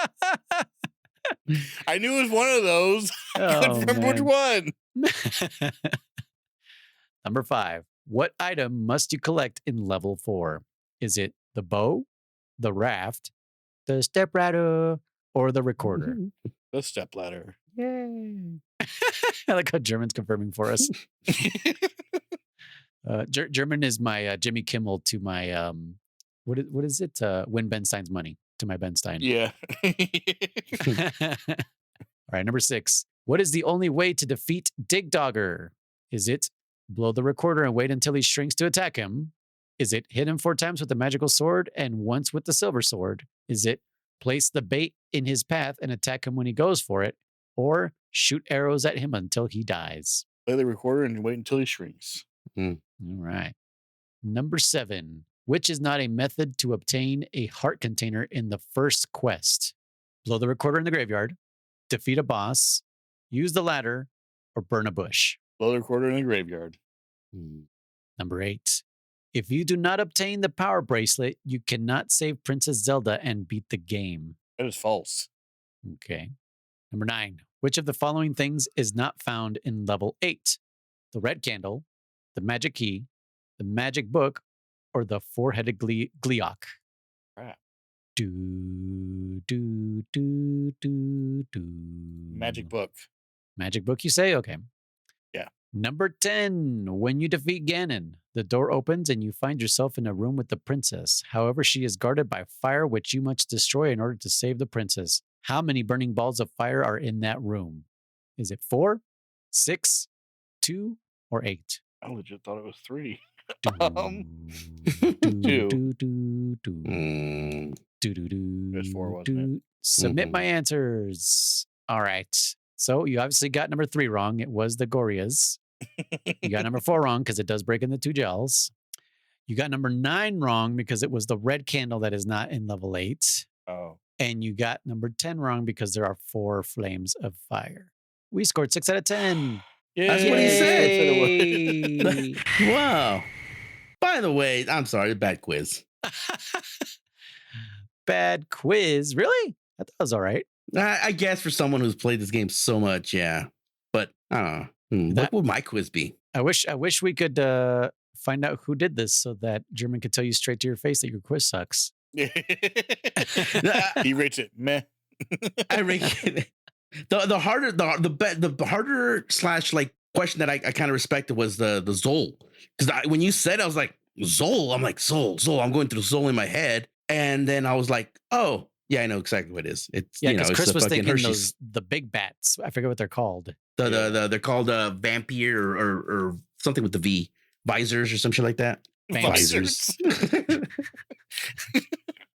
I knew it was one of those. I couldn't Oh, remember which man. one. Number 5. What item must you collect in level 4? Is it the bow, the raft, the stepladder, or the recorder? The stepladder. Yay. I like how German's confirming for us. German is my Jimmy Kimmel to my, what is it? Win Ben Stein's money to my Ben Stein. Yeah. All right, number 6. What is the only way to defeat Dig Dogger? Is it blow the recorder and wait until he shrinks to attack him? Is it hit him 4 times with the magical sword and once with the silver sword? Is it place the bait in his path and attack him when he goes for it? Or shoot arrows at him until he dies? Play the recorder and wait until he shrinks. All right. Number 7. Which is not a method to obtain a heart container in the first quest? Blow the recorder in the graveyard, defeat a boss, use the ladder, or burn a bush. Blow the recorder in the graveyard. Number 8. If you do not obtain the power bracelet, you cannot save Princess Zelda and beat the game. That is false. Okay. Number 9. Which of the following things is not found in level 8? The red candle, the magic key, the magic book, or the four-headed Gleeok? Crap. Do. Magic book. Magic book, you say? Okay. Yeah. Number 10. When you defeat Ganon, the door opens and you find yourself in a room with the princess. However, she is guarded by fire, which you must destroy in order to save the princess. How many burning balls of fire are in that room? Is it 4, 6, 2, or 8? I legit thought it was 3. There's 4, wasn't it? Submit my answers. All right. So you obviously got number 3 wrong. It was the Gorias. You got number 4 wrong because it does break into 2 gels. You got number 9 wrong because it was the red candle that is not in level 8. Oh. And you got number 10 wrong because there are 4 flames of fire. We scored 6 out of 10. Yeah, That's what he Yay. said. Wow. By the way, I'm sorry, bad quiz. Bad quiz. Really? I thought it was all right. I guess for someone who's played this game so much, yeah. But I don't know. What would my quiz be? I wish we could find out who did this so that German could tell you straight to your face that your quiz sucks. He rates it meh. I rate it. The harder slash like question that I kind of respected was the Zol, because when you said, I was like Zol, I'm like Zol. I'm going through Zol in my head, and then I was like, oh yeah, I know exactly what it is. It's because it's Chris the was fucking thinking Hershey's. the big bats. I forget what they're called. They're called vampire or something with the V, visors or some shit like that. Visors.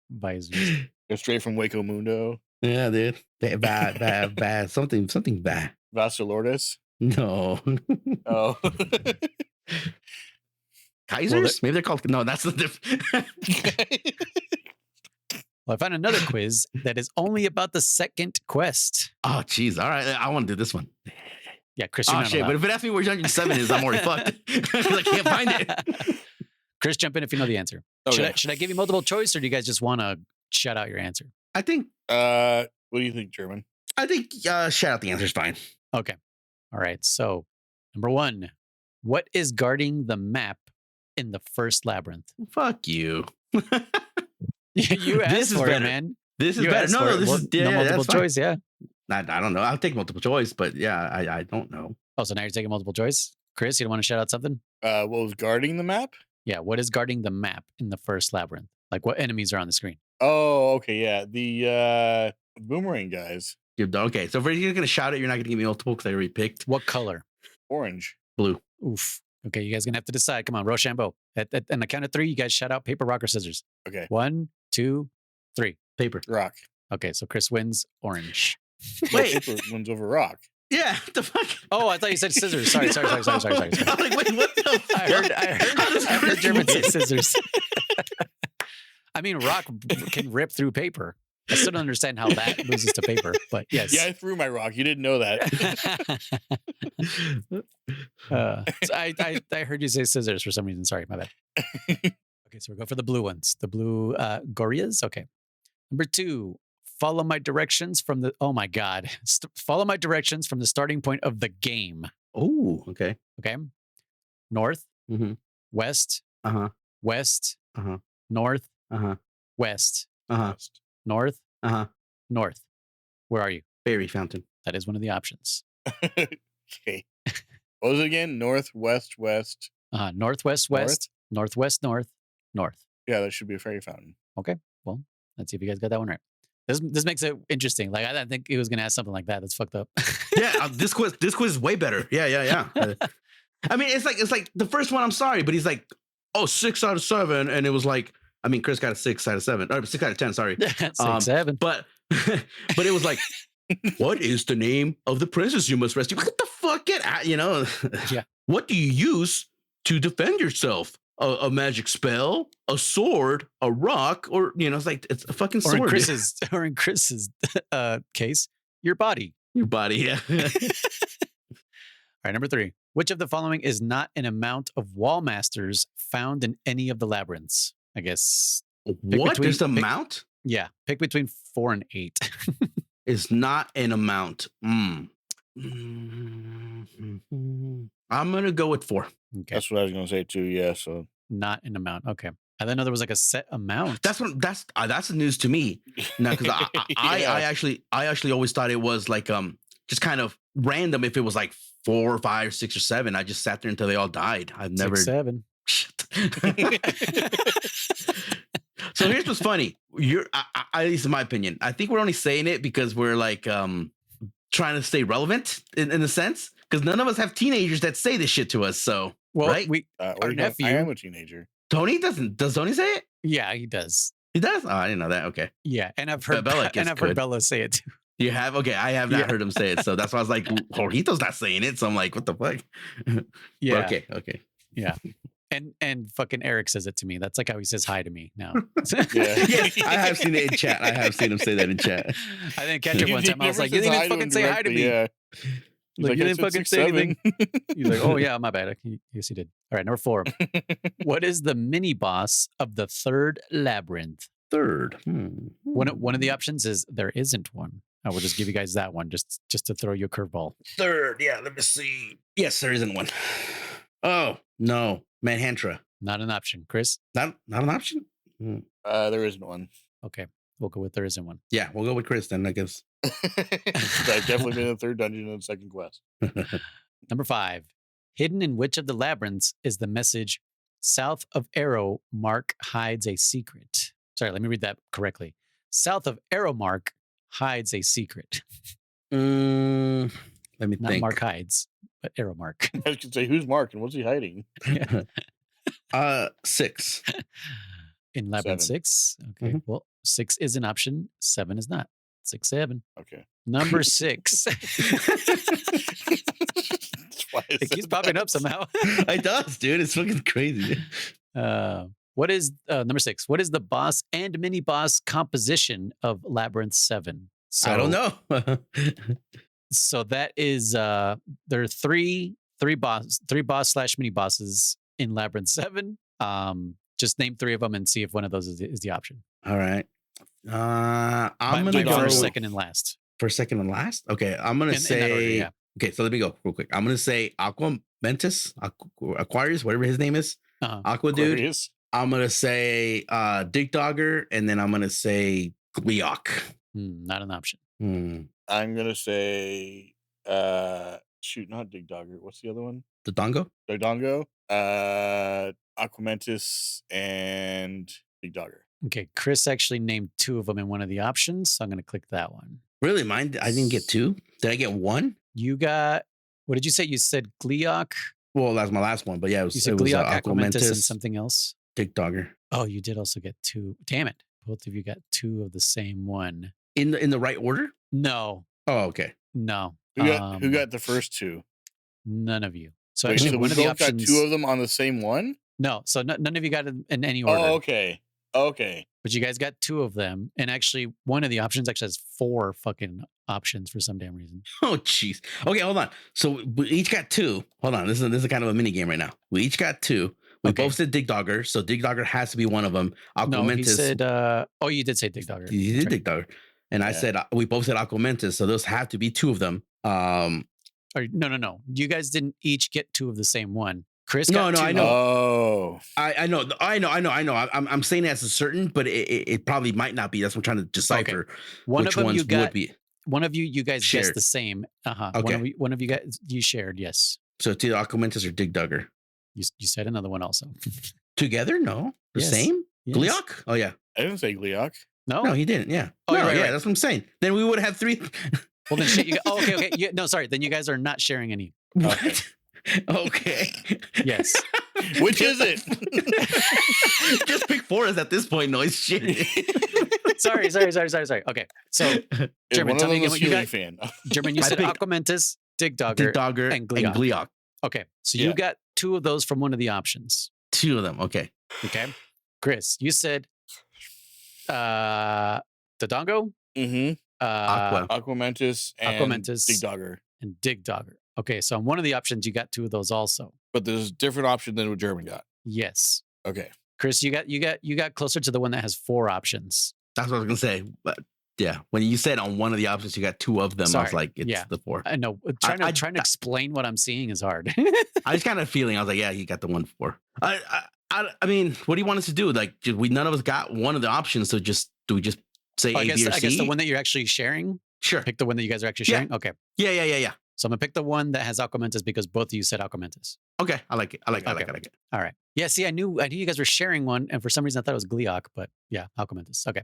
Visors. They're straight from Waco Mundo. Yeah, dude. Bad, something bad. Vasilordes. No. Oh. Kaisers? Maybe they're called. No, that's the difference. Well, I found another quiz that is only about the second quest. Oh, geez. All right. I want to do this one. Yeah, Chris. Oh, shit. But if it asks me where Dungeon 7 is, I'm already fucked because I can't find it. Chris, jump in if you know the answer. Okay. Should I give you multiple choice, or do you guys just want to shout out your answer? I think. What do you think, German? I think shout out the answer is fine. Okay. All right. So, number 1, what is guarding the map in the first labyrinth? Fuck you. You asked This is for it, better. man. This is You better. asked No, for no, it. this Well, is no multiple that's fine. choice. Yeah. I don't know. I'll take multiple choice, but yeah, I don't know. Oh, so now you're taking multiple choice. Chris, you don't want to shout out something? What was guarding the map? Yeah. What is guarding the map in the first labyrinth? Like what enemies are on the screen? Oh, okay, yeah. The boomerang guys. Okay, so if you're gonna shout it, you're not gonna give me multiple because I already picked What color? Orange. blue. Oof. Okay, you guys gonna have to decide. Come on, Rochambeau. At the count of 3, you guys shout out paper, rock, or scissors. Okay. 1, 2, 3. Paper. Rock. Okay, so Chris wins orange. Wait. Paper wins over rock. Yeah, what the fuck? Oh, I thought you said scissors. Sorry. I'm like, wait, what the fuck? I heard German say scissors. I mean, rock can rip through paper. I still don't understand how that loses to paper, but yes. Yeah, I threw my rock. You didn't know that. So I heard you say scissors for some reason. Sorry, my bad. Okay, so we'll go for the blue ones. The blue Gorias. Okay. Number 2, follow my directions from the. Oh my God. Follow my directions from the starting point of the game. Oh, okay. Okay. North, Mm-hmm. west, Uh-huh. west, Uh-huh. north, Uh-huh. west, Uh-huh. north, Uh-huh. north. Where are you? Fairy fountain. That is one of the options. Okay. What was it again? North, west, west. Northwest, west, northwest, north, north. Yeah, that should be a fairy fountain. Well, let's see if you guys got that one right. This makes it interesting. Like I didn't think he was gonna ask something like that. That's fucked up. Yeah, this quiz is way better. Yeah. I mean, it's like the first one. I'm sorry, but he's like, oh, 6 out of 7. And it was like, I mean, Chris got a 6 out of 7, or 6 out of 10. Sorry. 7. But it was like, what is the name of the princess you must rescue? What the fuck? Get out, Yeah. What do you use to defend yourself? A magic spell, a sword, a rock, or it's like it's a fucking sword. Or in Chris's case, your body. Your body, yeah. All right, number 3. Which of the following is not an amount of wall masters found in any of the labyrinths? I guess. What? There's an amount? Yeah. Pick between 4 and 8. Is not an amount. I'm gonna go with 4. Okay. That's what I was gonna say too. Yeah. So Not an amount. Okay. I didn't know there was like a set amount. That's the news to me. No, because I actually always thought it was like just kind of random. If it was like 4, 5, 6, or 7, I just sat there until they all died. I've never 6, 7. So here's what's funny. At least in my opinion, I think we're only saying it because we're like trying to stay relevant in a sense, because none of us have teenagers that say this shit to us. So Well, right? Our nephew. I am a teenager. Tony doesn't. Does Tony say it? Yeah, he does. He does. Oh, I didn't know that. Okay. Yeah, and I've heard Bella heard Bella say it too. You have? Okay, I have not heard him say it, so that's why I was like, Jorgito's not saying it. So I'm like, what the fuck? Yeah. But okay. Yeah. And fucking Eric says it to me. That's like how he says hi to me now. Yeah. Yes, I have seen it in chat. I have seen him say that in chat. I didn't catch it one time. I was like, you didn't even fucking say hi to me. Yeah. Like, you I didn't said fucking 6, say 7. anything. He's like, oh yeah, my bad. Yes, he did. All right, number 4. What is the mini boss of the 3rd labyrinth? 3rd. One of the options is there isn't one. I will just give you guys that one just to throw you a curveball. 3rd. Yeah, let me see. Yes, there isn't one. Oh no, Manhantra. Not an option. Chris? Not an option. There isn't one. Okay, we'll go with there isn't one. Yeah, we'll go with Chris then, I guess. I've definitely been in the 3rd dungeon and 2nd quest. Number 5. Hidden in which of the labyrinths is the message, south of arrow mark hides a secret? Sorry, let me read that correctly. South of arrow mark hides a secret. Let me Not think. Mark hides, but arrow mark. I was gonna say, who's Mark and what's he hiding? 6. In labyrinth 7. 6. Okay, well, 6 is an option. 7 is not. 6, 7. Okay. Number 6. It keeps popping up somehow. It does, dude. It's fucking crazy. What is number 6? What is the boss and mini boss composition of Labyrinth 7? So, I don't know. So that is there are three boss / mini bosses in Labyrinth 7. Just name 3 of them and see if one of those is the option. All right. I'm By gonna go first, second, and last. for second and last. Okay, I'm gonna In that order, say. yeah. Okay, so let me go real quick. I'm gonna say Aquamentus, Aquarius, whatever his name is, Aqua Dude. Aquarius. I'm gonna say Dig Dogger, and then I'm gonna say Gleok. Not an option. I'm gonna say shoot, not Dig Dogger. What's the other one? The Dongo. Dodongo, Aquamentus, and Dig Dogger. Okay, Chris actually named 2 of them in one of the options, so I'm going to click that one. Really? Mine? I didn't get 2. Did I get 1? You got, what did you say? You said Gleok? Well, that's my last one, but yeah, it was, You said it was Gleok, Aquamentus, and Aquamentus, something else? Dig Dogger. Oh, you did also get 2. Damn it. Both of you got 2 of the same one. In the right order? No, Oh, okay. no. Who got the first 2? None of you. So Wait, actually, so one we of the both got options. 2 of them on the same one? No, so none of you got it in any order. Oh, okay. Okay. But you guys got 2 of them. And actually, one of the options actually has 4 fucking options for some damn reason. Oh, jeez. Okay, hold on. So we each got 2. Hold on. This is kind of a mini game right now. We each got 2. We Okay. both said Dig Dogger, so Dig Dogger has to be one of them. No, he Aquamentus. said, oh, you did say Dig Dogger. You That's did Dig Dogger. And I Yeah. said, we both said Aquamentus, so those have to be 2 of them. Or, no. You guys didn't each get 2 of the same one. Chris No, got 2. I know. Oh. I know. I'm saying it as a certain, but it probably might not be. That's what I'm trying to decipher. One which of them ones you got. would be. One of you guys Shared. guessed the same. Okay. One of you guys you shared. Yes. So it's either Aquamentus or Dig Duggar. You said another one also. Together? No. The Yes. same? Yes. Gleok? Oh, yeah. I didn't say Gleok. No. No, he didn't. Yeah. Oh, no, you're right, yeah, right. that's what I'm saying. Then we would have 3. Well, then shit. Okay. No, sorry. Then you guys are not sharing any. What? Okay. Yes. Which is it? Just pick Forest at this point. No, it's shit. Sorry. Okay, so Is German, one tell of me them again a what you Fury got. fan? German, you I said picked Aquamentus, Digdogger, Dig Dogger and and Gleeok. Gleeok. Okay, so Yeah. you got 2 of those from one of the options. 2 of them. Okay. Okay, Chris, you said Dodongo, Mm-hmm. Aqua. Aquamentus and Aquamentus. Digdogger. and Digdogger. Okay, so on one of the options, you got 2 of those also. But there's a different option than what German got. Yes, Okay. Chris, you got closer to the one that has 4 options. That's what I was gonna say. But yeah, when you said on one of the options you got 2 of them, I was Sorry. like, it's Yeah. the 4. I know trying to explain what I'm seeing is hard. I just kind of feeling. I was like, yeah, you got the 1-4. I mean, what do you want us to do? Like, none of us got one of the options, so do we just say A, B, or C? I guess the one that you're actually sharing. Sure. Pick the one that you guys are actually Yeah. sharing. Okay, Yeah. so I'm gonna pick the one that has Aquamentus because both of you said Aquamentus. Okay, I like it. I like Okay. it. All right. Yeah. See, I knew you guys were sharing one, and for some reason I thought it was Gleeok, but yeah, Aquamentus. Okay.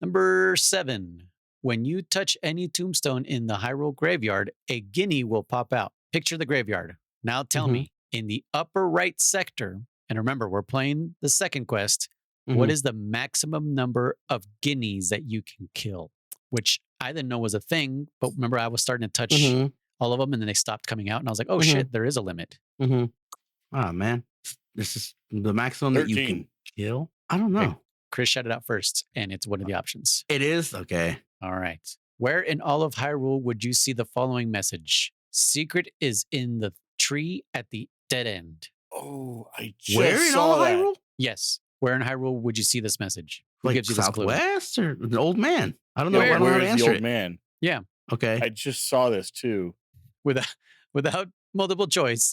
Number 7. When you touch any tombstone in the Hyrule graveyard, a guinea will pop out. Picture the graveyard. Now tell me, in the upper right sector, and remember, we're playing the second quest, what is the maximum number of guineas that you can kill? Which I didn't know was a thing, but remember, I was starting to touch all of them, and then they stopped coming out, and I was like, oh shit, there is a limit. Oh man, this is the maximum that you 13. can kill. I don't know. Okay. Chris shut it out first, and it's one of the options. It is okay. All right. Where in all of Hyrule would you see the following message? Secret is in the tree at the dead end. Oh, I just Where in saw all that. Hyrule? Yes. Where in Hyrule would you see this message? Who Like gives you this clue? Southwest or the old man? I don't know. Where? I don't know how Where to is the answer old it. man? Okay. I just saw this too. Without multiple choice.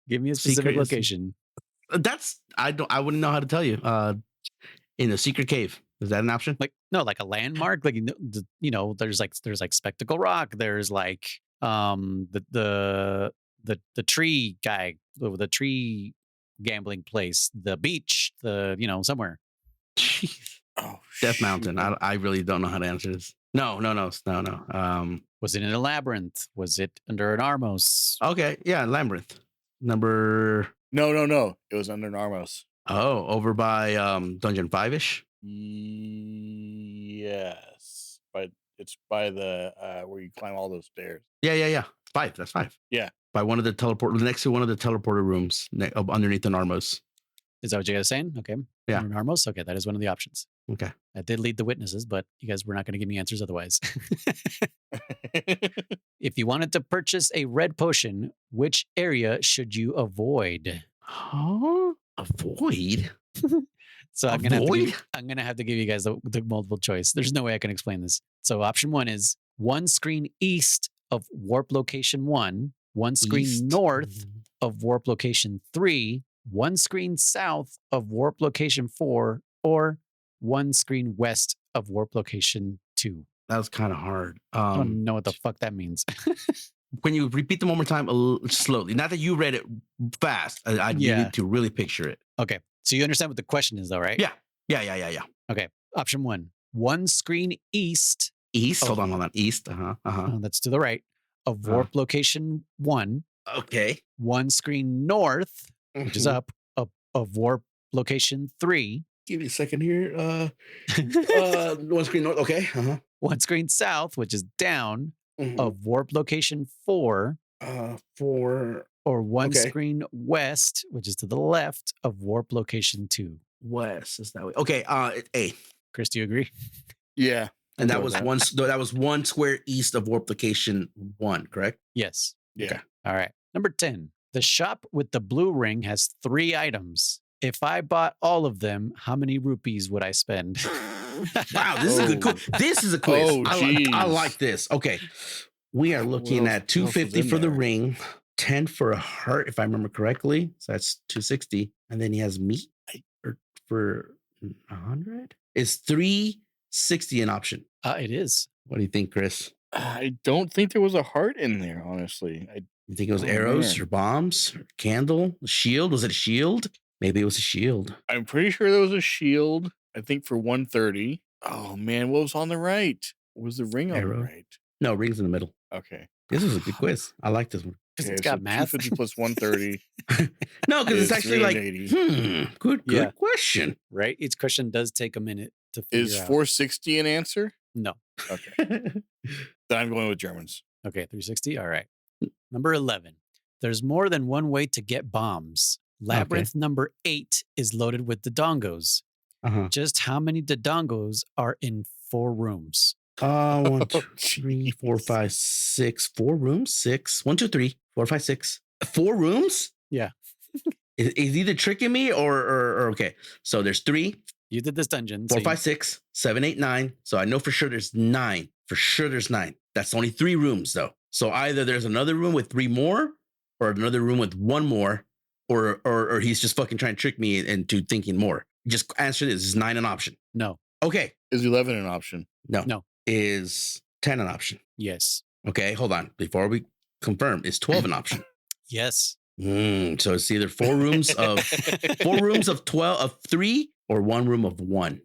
Give me a specific Secret is- location. I wouldn't know how to tell you. In a secret cave. Is that an option? Like a landmark. Like there's like Spectacle Rock. There's like the tree guy, the tree gambling place, the beach, somewhere. Jeez. Oh, Death shoot. Mountain. I really don't know how to answer this. No. Was it in a labyrinth? Was it under an Armos? Okay. Yeah. Labyrinth. Number. No. It was under Narmos. Oh, over by Dungeon 5-ish. Yes, but it's by the where you climb all those stairs. Yeah. 5. That's 5. Yeah. By one of the next to one of the teleporter rooms underneath the Narmos. Is that what you guys are saying? Okay. Yeah. Under an Armos? Okay, that is one of the options. Okay. I did lead the witnesses, but you guys were not going to give me answers otherwise. If you wanted to purchase a red potion, which area should you avoid? Huh? Avoid? So I'm gonna have to give you guys the multiple choice. There's no way I can explain this. So option 1 is 1 screen east of warp location 1, 1 screen East. north of warp location 3, 1 screen south of warp location 4, or 1 screen west of warp location 2. That was kind of hard. I don't know what the fuck that means. Can you repeat them one more time slowly? Not that you read it fast. I Yeah. needed to really picture it. Okay. So you understand what the question is though, right? Yeah. Okay. Option 1, 1 screen east. East. Oh. Hold on. East. That's to the right of warp location 1. Okay. 1 screen north, which is up of warp location 3. Give me a second here. 1 screen north. Okay. 1 screen south, which is down Mhm. of warp location 4. 4 Or 1 Okay. screen west, which is to the left of warp location 2. west is that way. Okay. A. Chris, do you agree? Yeah, And I'll that go was with that. that was 1 square east of warp location 1, correct? Yes. Yeah. Okay. All right. Number 10. The shop with the blue ring has 3 items. If I bought all of them, how many rupees would I spend? Wow, this is a good quiz. This is a quiz. Oh, I geez. like this. Okay. We are looking else- at what else 250 was in for the there? ring, 10 for a heart, if I remember correctly. So that's 260. And then he has meat for 100. Is 360 an option? It is. What do you think, Chris? I don't think there was a heart in there, honestly. You think it was Oh, arrows man. or bombs or candle? A shield? Was it a shield? Maybe it was a shield. I'm pretty sure there was a shield, I think for 130. Oh man, what was on the right? Was the ring on Arrow. the right? No, rings in the middle. Okay. This was a good quiz. I like this one. Because Okay, it's so got math. 250 plus 130 No, because it's is actually like, 380. good Yeah. question. Right? Each question does take a minute to Is figure out. 460 an answer? No. Okay. Then I'm going with Germans. Okay, 360. All right. Number 11. There's more than one way to get bombs. Labyrinth number 8 is loaded with dodongos. Uh-huh. Just how many dodongos are in 4 rooms? 1, 2, Oh, 3, 4, jeez. 5, 6. 4 rooms? 6. 1, 2, 3, 4, 5, 6. 4 rooms? Yeah. Is either tricking me or okay. So there's 3, You did this dungeon. 4, so 5, 6, 7, 8, 9. So I know for sure there's 9. For sure there's 9. That's only 3 rooms though. So either there's another room with 3 more, or another room with 1 more, or he's just fucking trying to trick me into thinking more. Just answer this. Is 9 an option? No. Okay. Is 11 an option? No. No. Is 10 an option? Yes. Okay, hold on. Before we confirm, is 12 an option? Yes. So it's either 4 rooms of 12 of 3 or 1 room of 1.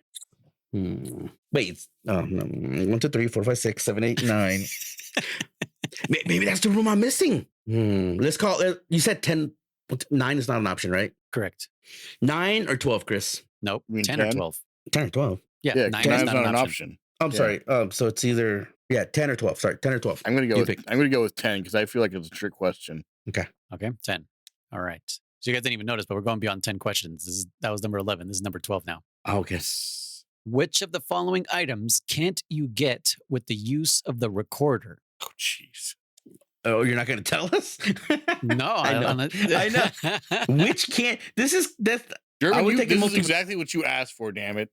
Wait, it's no, 1, 2, 3, 4, 5, 6, 7, 8, 9. Maybe that's the room I'm missing. Let's call it. You said 10. 9 is not an option, right? Correct. 9 or 12, Chris? Nope. You mean 10 or 10? 12. 10 or 12. Yeah. Yeah, 9 9's is not an option. I'm Yeah. sorry. So it's either 10 or 12. Sorry, 10 or 12. I'm gonna You go with pick. I'm gonna go with 10 because I feel like it's a trick question. Okay. 10. All right. So you guys didn't even notice, but we're going beyond 10 questions. That was number 11. This is number 12 now. Okay. Which of the following items can't you get with the use of the recorder? Oh, jeez. Oh, you're not going to tell us? No, I know. I know. Which can't? That's. German, would take a this is multi- exactly what you asked for. Damn it!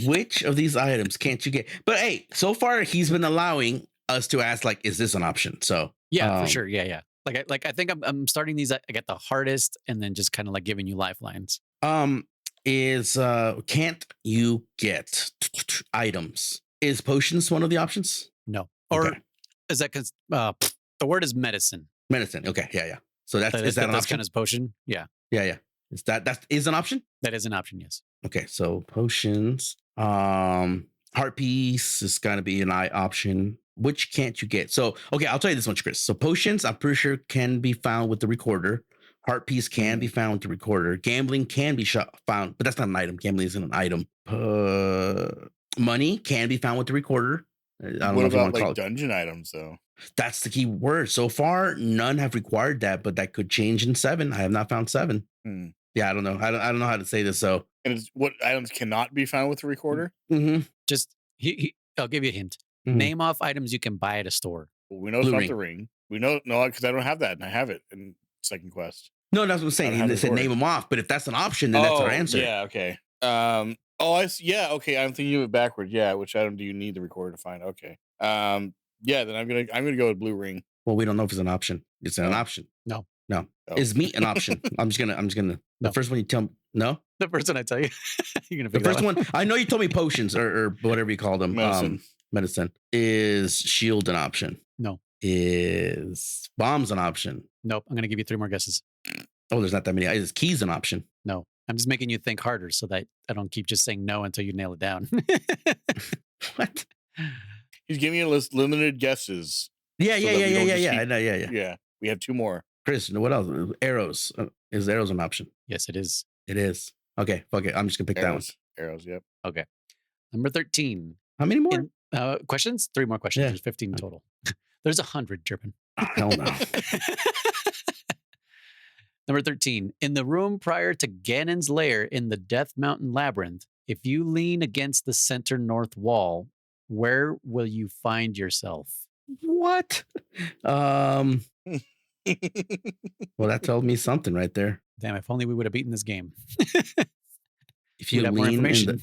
Which of these items can't you get? But hey, so far he's been allowing us to ask, like, is this an option? So Yeah, for sure. Yeah. Like I think I'm starting these. I get the hardest, and then just kind of like giving you lifelines. Can't you get items? Is potions one of the options? No, or Okay. is that because the word is medicine? Medicine. Okay. Yeah. So is that an that's option? kind of potion? Yeah, Yeah. Is that is an option? that is an option. Yes. Okay. So potions. Heart piece is gonna be an option. Which can't you get? So okay, I'll tell you this much, Chris. So potions, I'm pretty sure can be found with the recorder. Heart piece can be found with the recorder. Gambling can be found, but that's not an item. Gambling isn't an item. Money can be found with the recorder. I don't What know if you about want to call like it. dungeon items though? That's the key word. So far, none have required that, but that could change in 7. I have not found 7. Yeah, I don't know. I don't know how to say this. So, And what items cannot be found with the recorder? Just I'll give you a hint. Mhm. Name off items you can buy at a store. Well, we know it's Blue not ring. the ring. We know no because I don't have that, and I have it in second quest. No, that's what I'm I don't saying. have They it said recorded. name them off, but if that's an option, then that's our answer. Yeah. Okay. I see. Yeah. Okay. I'm thinking of it backward. Yeah. Which item do you need the recorder to find? Okay. Yeah. Then I'm gonna go with blue ring. Well, we don't know if it's an option. It's an No. option. No. Oh. Is meat an option? I'm just gonna. The No. first one you tell me. No, The first one I tell you, you're gonna the figure first one. I know you told me potions or whatever you call them. Medicine. Medicine. Is shield an option? No. Is bombs an option? Nope. I'm gonna give you 3 more guesses. Oh, there's not that many. Is keys an option? No. I'm just making you think harder so that I don't keep just saying no until you nail it down. What? He's giving you limited guesses. Yeah. So that we don't just I keep- know. Yeah. Yeah. We have 2 more. Chris, what else? Arrows. Is arrows an option? Yes, it is. It is. Okay. Fuck it. I'm just gonna pick that one. Arrows. Yep. Number 13. How many more? Questions? 3 more questions. Yeah. There's 15 total. There's 100, German. Oh, hell no. Number 13. In the room prior to Ganon's lair in the Death Mountain Labyrinth, if you lean against the center north wall, where will you find yourself? What? Well, that tells me something right there. Damn, if only we would have beaten this game. If you We'd have more lean in information.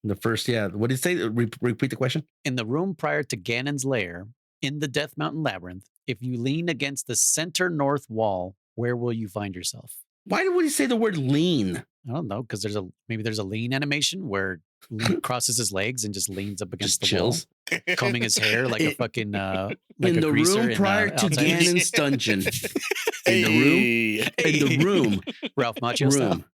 the first, what did it say? Repeat the question. In the room prior to Ganon's lair in the Death Mountain Labyrinth, if you lean against the center north wall, where will you find yourself? Why would he say the word lean? I don't know, because maybe there's a lean animation where Link crosses his legs and just leans up against Just the chills. wall, combing his hair like a fucking like In a the greaser room in, prior to Outsiders. Ganon's dungeon. In the room. In the room. Ralph Macchio style. Room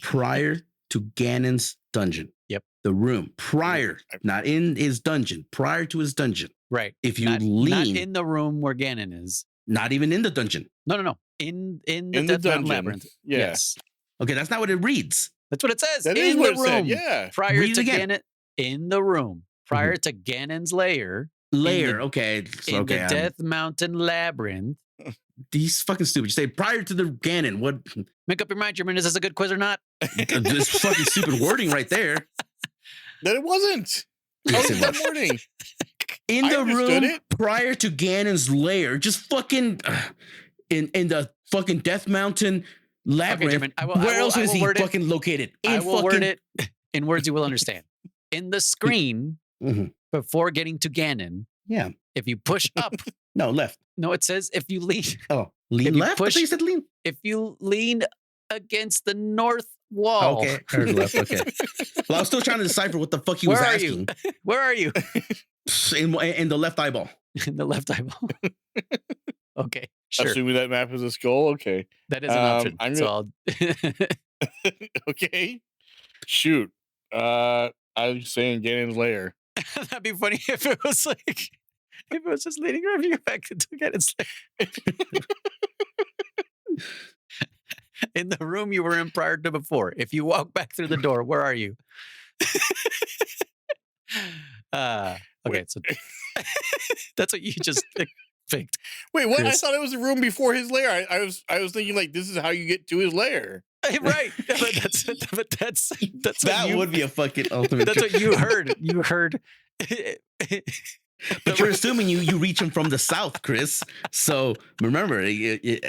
prior to Ganon's dungeon. Yep. The room prior, not in his dungeon, prior to his dungeon. Right. If you not lean, in the room where Ganon is, Not even in the dungeon. No. In the In the Death Mountain dungeon. Labyrinth. Yeah. Yes. Okay, that's not what it reads. That's what it says. That in is the what it room. said. Yeah. Prior Read it to again. Ganon. In the room. Prior to Ganon's lair. Layer. Okay. In Okay. the Death Mountain Labyrinth. These fucking stupid. You say prior to the Ganon. What? Make up your mind, German. Is this a good quiz or not? This fucking stupid wording right there. That it wasn't. Yes, Oh, it that was. morning. In I the understood room it. prior to Ganon's lair. Just fucking in the fucking Death Mountain Labyrinth. German, Where else is he word it. fucking located? I In will fucking word it in words you will understand. In the screen Mhm. before getting to Ganon, Yeah. if you push up, No, left. no, it says if you lean Oh, lean If you left? I push- thought you said lean. if you lean against the north wall. Okay, heard left. Okay. Well, I was still trying to decipher what the fuck he was Where are you? asking. Where are you? In the left eyeball. In the left eyeball. Okay, sure. Assuming that map is a skull. Okay. That is an option. I'm So I'll Okay. Shoot. I was saying Ganon's lair. that'd be funny if it was like if it was just leading you back into Ganon's lair. In the room you were in prior to before. If you walk back through the door, where are you? Okay, so that's what you just faked. Wait, what? Chris. I thought it was the room before his lair. I was thinking like this is how you get to his lair. Right, but that's what That you, would be a fucking ultimate. that's what you heard. You heard. But you're assuming you reach him from the south, Chris. So remember,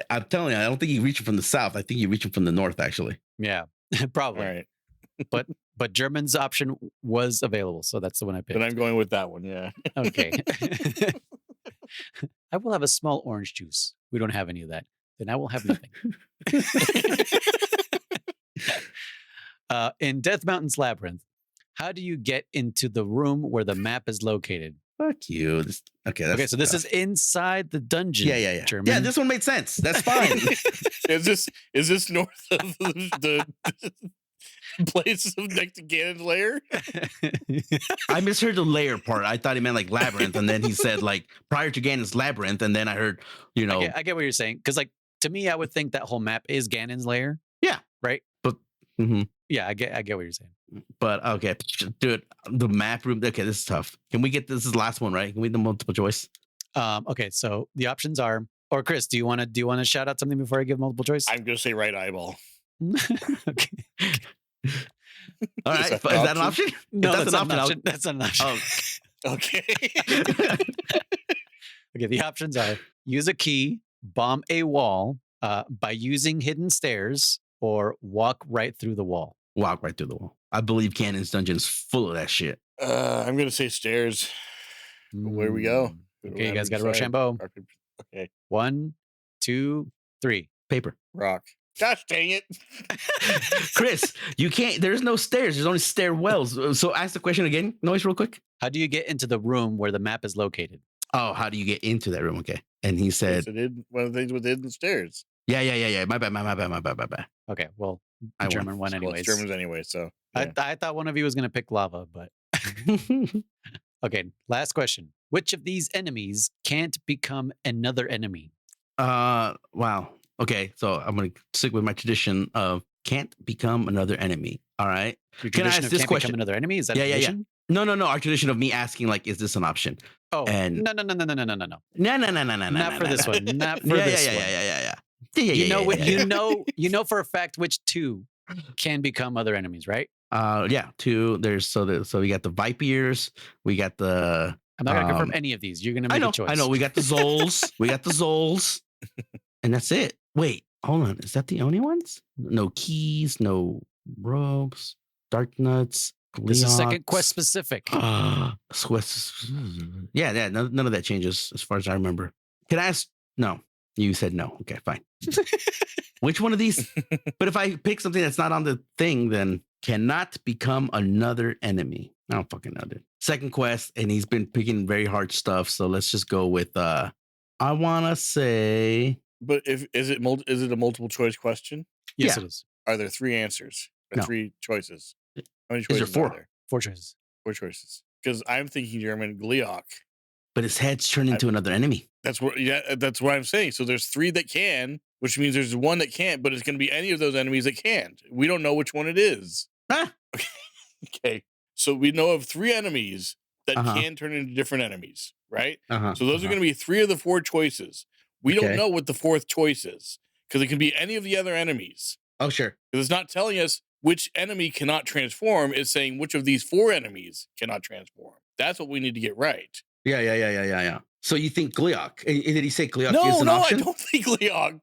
I'm telling you, I don't think you reach him from the south. I think you reach him from the north, actually. Yeah, All probably. right. But German's option was available, so that's the one I picked. Then I'm going with that one. Yeah. Okay. I will have a small orange juice. We don't have any of that. Then I will have nothing. In Death Mountain's Labyrinth, how do you get into the room where the map is located? Fuck you. Okay, that's So this tough. is inside the dungeon. Yeah. German. Yeah, this one made sense. That's fine. Is this north of the place of next to Ganon's lair? I misheard the layer part. I thought he meant like labyrinth, and then he said like prior to Ganon's labyrinth, and then I heard, you know, I get what you're saying. Because like to me, I would think that whole map is Ganon's lair. Yeah. Right. mhm. Yeah, I get what you're saying. But okay, dude, the map room. Okay, this is tough. Can we get this is the last one, right? Can we do multiple choice? Okay, so the options are. Or Chris, do you want to shout out something before I give multiple choice? I'm gonna say right eyeball. Okay. All right, Is is that an that an option? No, If that's not an option. That's not an option. Oh, Okay. Okay, the options are use a key, bomb a wall by using hidden stairs, or walk right through the wall. walk right through the wall. I believe Ganon's dungeon is full of that shit. I'm gonna say stairs. Where we go? Okay, you guys got to Rochambeau. Okay. 1, 2, 3. Paper. Rock. Gosh dang it. Chris, you can't. There's no stairs. There's only stairwells. So ask the question again, Noise, real quick. How do you get into the room where the map is located? Oh, how do you get into that room? Okay. And he said, One of the things with hidden stairs. yeah. My bad. Okay, well, I won. German won Well, anyways. it's Germans anyway, so yeah. I thought one of you was going to pick lava, but okay. Last question. Which of these enemies can't become another enemy? Wow. Okay, so I'm gonna stick with my tradition of can't become another enemy. All right. Your Can I tradition ask of this can't question? become another enemy? Is that Yeah, a yeah. tradition? No. Our tradition of me asking like, is this an option? Oh, And- no. No. Not for this one. Not for Yeah, this yeah, one. yeah. You know for a fact which two can become other enemies, right? Yeah. Two. So we got the Vipiers. We got the. I'm not going to confirm Um, any of these. You're going to I make know. a choice. I know. We got the Zols. And that's it. Wait. Hold on. Is that the only ones? No keys. No robes. Dark nuts. This is second Gleox. quest specific. Yeah. None of that changes as far as I remember. Can I ask? No. You said no. Okay, fine. Which one of these? But if I pick something that's not on the thing, then cannot become another enemy. I don't fucking know, dude. Second quest, and he's been picking very hard stuff. So let's just go with I wanna say But is it a multiple choice question? Yes, yeah. it is. Are there three answers or No. three choices? How many there choices four? are there? 4 choices. 4 choices. Because I'm thinking German Gleoc. But his head's turned into another enemy. That's what I'm saying. So there's 3 that can, which means there's 1 that can't, but it's going to be any of those enemies that can't. We don't know which one it is. Huh? Okay. So we know of 3 enemies that Uh-huh. can turn into different enemies, right? Uh-huh. So those are going to be 3 of the 4 choices. We don't Okay. know what the 4th choice is because it can be any of the other enemies. Oh, sure. Because it's not telling us which enemy cannot transform. It's saying which of these 4 enemies cannot transform. That's what we need to get right. Yeah. So you think Gleok? And did he say Gleok is No, an I option? don't think Gleok.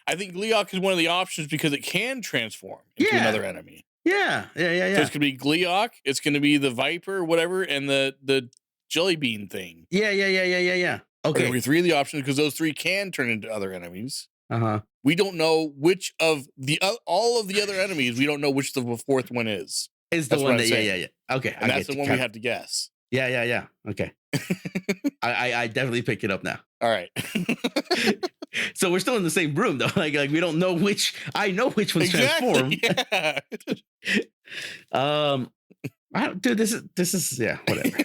I think Gleok is one of the options because it can transform into Yeah. another enemy. Yeah. So it's gonna be Gleok, it's gonna be the Viper, whatever, and the jelly bean thing. Yeah. Are gonna Okay. be 3 of the options because those 3 can turn into other enemies. Uh-huh. We don't know which of the all of the other enemies. We don't know which the 4th one is, Is the That's one what that I'm saying. yeah. Okay. and that's the one we have to guess. Yeah. Okay. I definitely pick it up now. All right. So we're still in the same room though. Like we don't know which. I know which one's transformed. Yeah. Dude, this is yeah, whatever.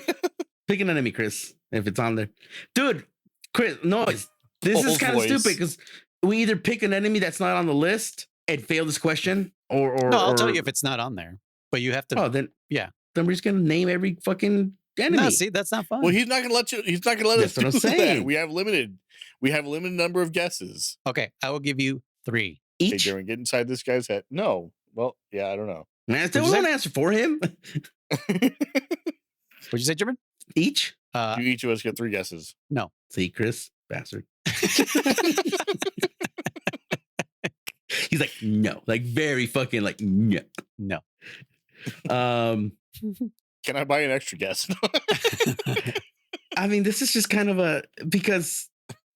Pick an enemy, Chris, if it's on there. Dude, Chris, noise. This is kind of Voice. stupid because we either pick an enemy that's not on the list and fail this question, or No, I'll tell you if it's not on there. But you have to. Oh, then Yeah. Then we're just gonna name every fucking enemy. No, see, that's not fun. Well, he's not gonna let you. He's not gonna let us That's what do I'm that. saying. We have a limited number of guesses. Okay, I will give you 3. Hey, Each. Darren, get inside this guy's head. No. Well, yeah, I don't know. Man, I still What'd you don't answer for him. What'd you say, German? Each. Each of us get 3 guesses. No. See, Chris, bastard. He's like, no, like very fucking like no. No. Can I buy an extra guess? I mean, this is just kind of because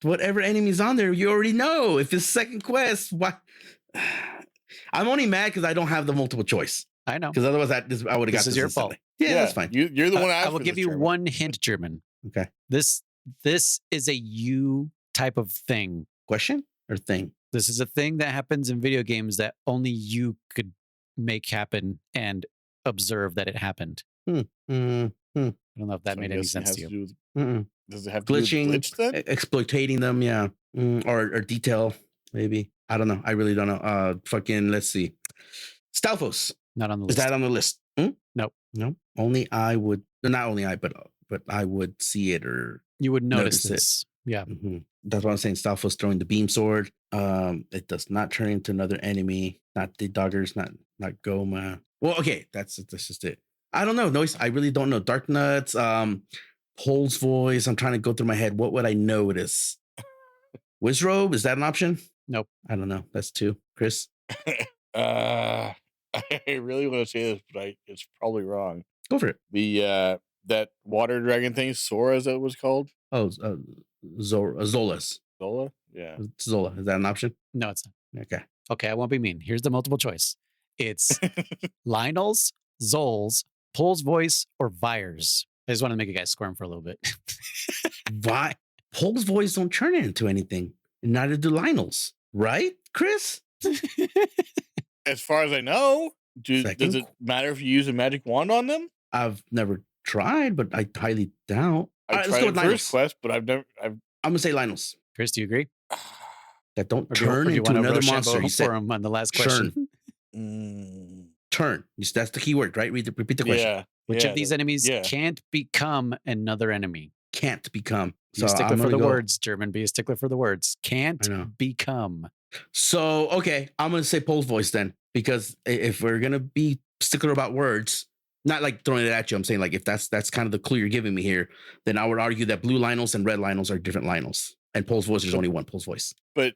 whatever enemy's on there, you already know. If it's second quest, why? I'm only mad because I don't have the multiple choice. I know. Because otherwise, I would have got This is this your instantly. fault. Yeah, that's fine. You're the one. I will give you one hint, German. Okay. This is a you type of thing. Question or thing? This is a thing that happens in video games that only you could make happen and observe that it happened. I don't know if that made any sense to you. Does it have to Glitching, do with glitch then? exploitating them, yeah, or detail, maybe. I don't know. I really don't know. Fucking, let's see. Stalfos. Not on the Is list. that on the list? Nope. No. Only I would. Not only I, but I would see it or. You would notice notice it. this. Yeah. That's what I'm saying. Stalfos throwing the beam sword. It does not turn into another enemy. Not the doggers. Not Goma. Well, okay. That's just it. I don't know. Noise. I really don't know. Dark Nuts. Pole's voice. I'm trying to go through my head. What would I notice? Wizrobe. Is that an option? Nope. I don't know. That's 2. Chris. I really want to say this, but it's probably wrong. Go for it. The that water dragon thing, Sora, as it was called. Oh, Zolas. Zola? Yeah. Zola. Is that an option? No, it's not. Okay. Okay, I won't be mean. Here's the multiple choice. It's Lionel's, Zol's, Pole's voice, or Vyers. I just want to make you guys squirm for a little bit. Why? Pole's voice don't turn it into anything. And neither do Lionel's. Right, Chris? As far as I know, does Second. it matter if you use a magic wand on them? I've never tried, but I highly doubt. I All right, let's tried go it with first Lionel's. quest, but I'm gonna say Lionel's. Chris, do you agree? That don't Or do you- or turn do you into wanna another Rochambeau monster. You said for him on the last question. turn. That's the key word, right? Repeat the question. Yeah. Which yeah, of these enemies yeah. can't become another enemy? Can't become. Be a stickler I'm for the gonna go- words, German. Be a stickler for the words. Can't I know. become. So, okay, I'm going to say Pole's voice then, because if we're going to be stickler about words, not like throwing it at you, I'm saying like if that's kind of the clue you're giving me here, then I would argue that blue Lionels and red Lionels are different Lionels. And Pole's voice, there's only one Pole's voice. But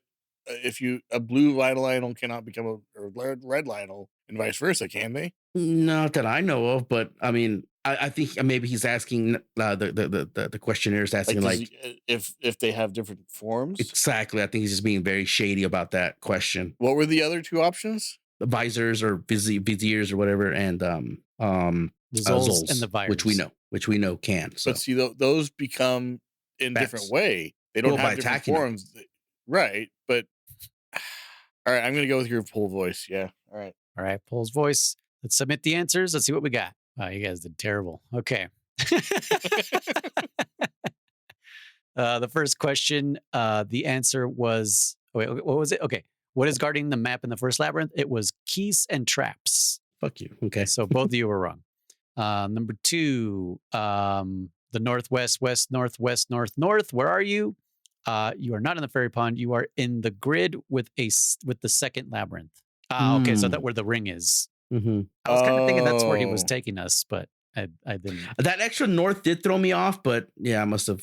if a blue Lionel cannot become a red Lionel and vice versa, can they? Not that I know of, but I mean, I think maybe he's asking the questionnaire is asking like if they have different forms. exactly. I think he's just being very shady about that question. What were the other 2 options? The visors or viziers or whatever, and The Zols Zols, and the Vyers. which we know can. So But see, those become in Bats. different way. They don't Well, by have different attacking them. forms, right? But all right, I'm gonna go with your Pole voice. Yeah, all right. All right, Pole's voice. Let's submit the answers. Let's see what we got. Wow, you guys did terrible. Okay. The first question, the answer was wait, what was it? Okay. What is guarding the map in the first labyrinth? It was keys and traps. Fuck you. Okay. So both of you were wrong. Number two, the northwest, west, northwest, north. Where are you? You are not in the fairy pond. You are in the grid with the second labyrinth. Okay, so that where the ring is. Mm-hmm. I was kind of thinking that's where he Oh. was taking us, but I didn't. That extra north did throw me off, but yeah, I must have.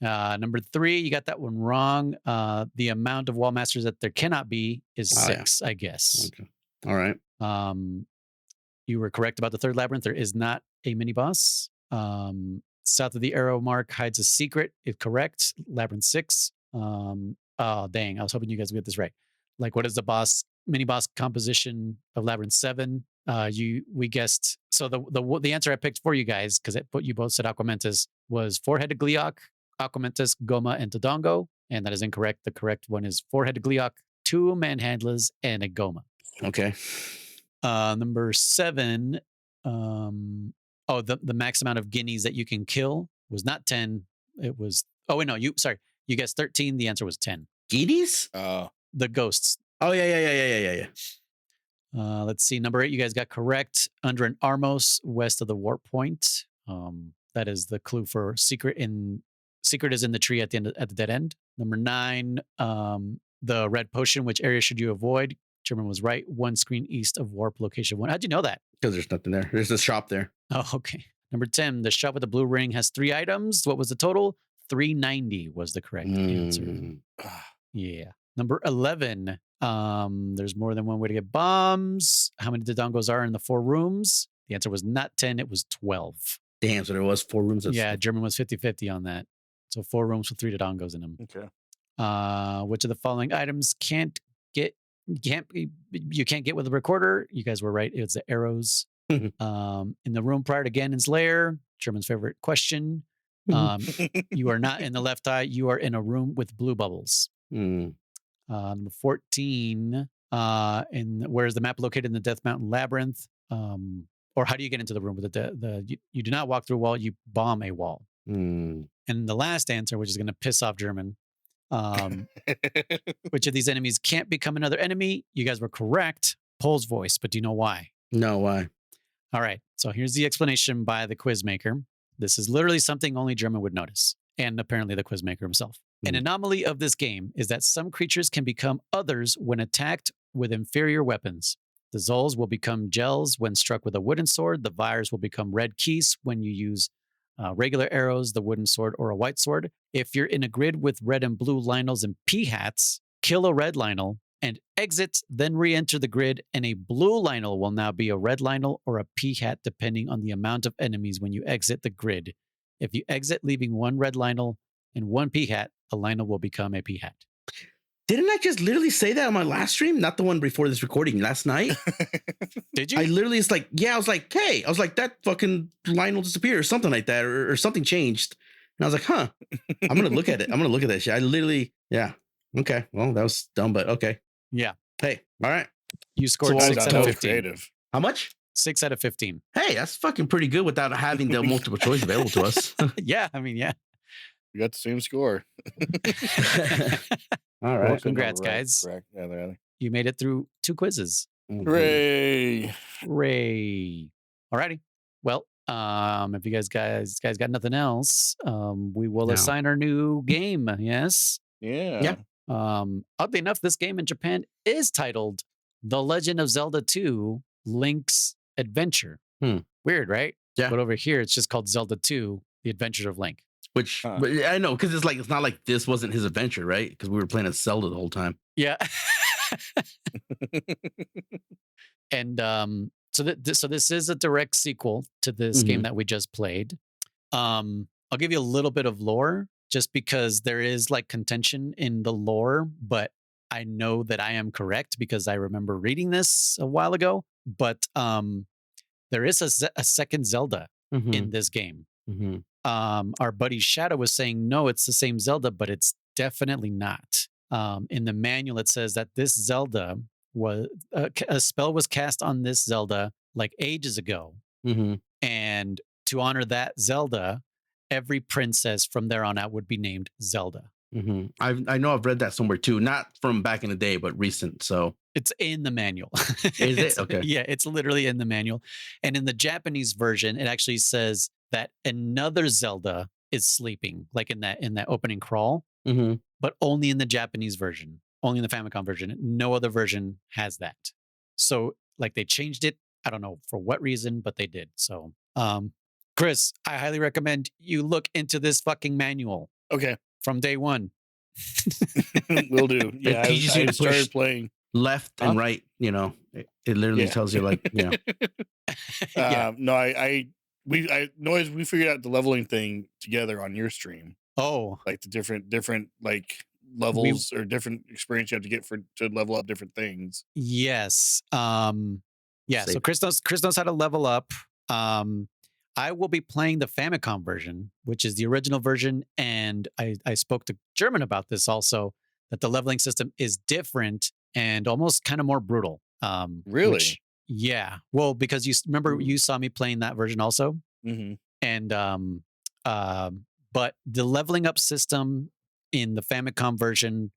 Number three, you got that one wrong. The amount of wall masters that there cannot be is Oh, yeah. 6, I guess. Okay. All right. You were correct about the third labyrinth. There is not a mini boss. South of the arrow mark hides a secret. If correct, labyrinth 6. Oh dang! I was hoping you guys would get this right. Like, what is the mini boss composition of labyrinth 7? We guessed. So the answer I picked for you guys, because you both said Aquamentus, was 4-headed Gleeok, Aquamentus, Goma, and Todongo, and that is incorrect. The correct one is 4-headed Gleeok, 2 manhandlers, and a Goma. Okay. Number 7. The max amount of guineas that you can kill was not 10. It was. Oh wait, no. You guessed 13. The answer was 10. Guineas? The ghosts. Oh yeah. Let's see. Number 8, you guys got correct. Under an Armos, west of the warp point. That is the clue for secret. Secret is in the tree at the dead end. Number 9, the red potion. Which area should you avoid? German was right. 1 screen east of warp location 1. How'd you know that? Because there's nothing there. There's a shop there. Oh, okay. Number 10, the shop with the blue ring has 3 items. What was the total? 390 was the correct answer. Yeah. Number 11, there's more than one way to get bombs. How many Dodongos are in the 4 rooms? The answer was not 10, it was 12. Damn, so there was 4 rooms. Yeah, German was 50-50 on that. So 4 rooms with 3 Dodongos in them. Okay. Which of the following items you can't get with a recorder? You guys were right. It's the arrows. In the room prior to Ganon's lair, German's favorite question. You are not in the left eye. You are in a room with blue bubbles. Number 14. Where is the map located in the Death Mountain Labyrinth? Or how do you get into the room with you do not walk through a wall, you bomb a wall. And the last answer, which is going to piss off German, which of these enemies can't become another enemy? You guys were correct. Pole's voice, but do you know why? No, why? All right. So here's the explanation by the quiz maker. This is literally something only German would notice, and apparently the quiz maker himself. An anomaly of this game is that some creatures can become others when attacked with inferior weapons. The Zols will become gels when struck with a wooden sword. The Vires will become red keys when you use regular arrows, the wooden sword, or a white sword. If you're in a grid with red and blue Lionels and P-hats, kill a red Lionel and exit, then re-enter the grid, and a blue Lionel will now be a red Lionel or a P-hat depending on the amount of enemies when you exit the grid. If you exit leaving 1 red Lionel and 1 P-hat, a Lionel will become a P-hat. Didn't I just literally say that on my last stream? Not the one before this recording, last night? Did you? I literally, it's like, yeah, I was like, hey, that fucking line will disappear or something like that, or something changed. And I was like, huh, I'm going to look at it. I'm going to look at that shit. I literally, yeah. Okay. Well, that was dumb, but okay. Yeah. Hey, all right. You scored So 6 out of 15. creative. How much? 6 out of 15. Hey, that's fucking pretty good without having the multiple choice available to us. Yeah. I mean, yeah. We got the same score. All right. Well, congrats, guys. Correct. Yeah. You made it through 2 quizzes. Hooray. Hooray. Alrighty. Well, if you guys got nothing else, we will assign our new game. Yes. Yeah. Oddly enough, this game in Japan is titled The Legend of Zelda 2 Link's Adventure. Weird, right? Yeah. But over here, it's just called Zelda 2 The Adventure of Link. Which but I know, because it's not like this wasn't his adventure, right? Because we were playing as Zelda the whole time. Yeah. And so this is a direct sequel to this game that we just played. I'll give you a little bit of lore, just because there is like contention in the lore, but I know that I am correct because I remember reading this a while ago. But there is a second Zelda in this game. Our buddy Shadow was saying, no, it's the same Zelda, but it's definitely not. In the manual, it says that this Zelda was a spell was cast on this Zelda like ages ago. And to honor that Zelda, every princess from there on out would be named Zelda. I know I've read that somewhere too, not from back in the day, but recent. So It's in the manual. is it okay? Yeah, it's literally in the manual. And in the Japanese version, it actually says that another Zelda is sleeping, like in that opening crawl, Mm-hmm. but only in the Japanese version, only in the Famicom version. No other version has that. So like they changed it. I don't know for what reason, but they did. So Chris, I highly recommend you look into this fucking manual Okay, from day one. will do. Yeah, It teaches you I to push started playing. left Huh? and right. You know, it literally Yeah. tells you like, you know, Yeah. No, I noise we figured out the leveling thing together on your stream, Oh, like the different like levels or different experience you have to get to level up different things. yes. Yeah. So Save. Chris knows how to level up. I will be playing the Famicom version, which is the original version, and I spoke to German about this also. That the leveling system is different and almost kind of more brutal. Really? Yeah. Well, because remember Ooh. you saw me playing that version also, Mm-hmm. and but the leveling up system in the Famicom version,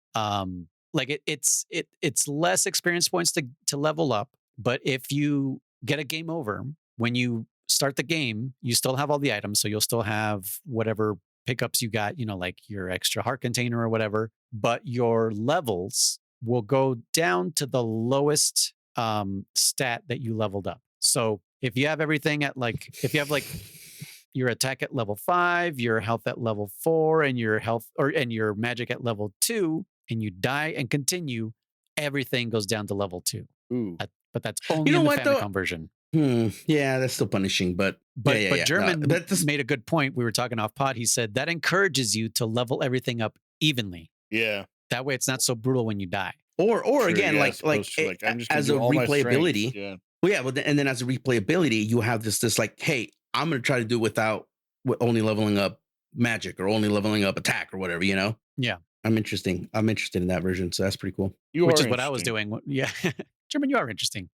like it's less experience points to level up, but if you get a game over when you start the game, you still have all the items, so you'll still have whatever pickups you got, like your extra heart container or whatever, but your levels will go down to the lowest stat that you leveled up. So if you have everything at if you have your attack at level 5, your health at level 4, and your magic at level 2, and you die and continue, everything goes down to level 2. Ooh. But that's only You know in the what, though? Famicom version. Yeah, that's still punishing, but But German No, that just made a good point. We were talking off pod. He said that encourages you to level everything up evenly. Yeah. That way, it's not so brutal when you die. or True, again, yeah, like I'm just gonna as a do all my strength. replayability. Yeah. Well, yeah, and then as a replayability, you have this like, hey, I'm gonna try to do with only leveling up magic or only leveling up attack or whatever, you know. Yeah. I'm interested in that version, so that's pretty cool. Which are is what I was interesting. doing. Yeah. German, you are interesting.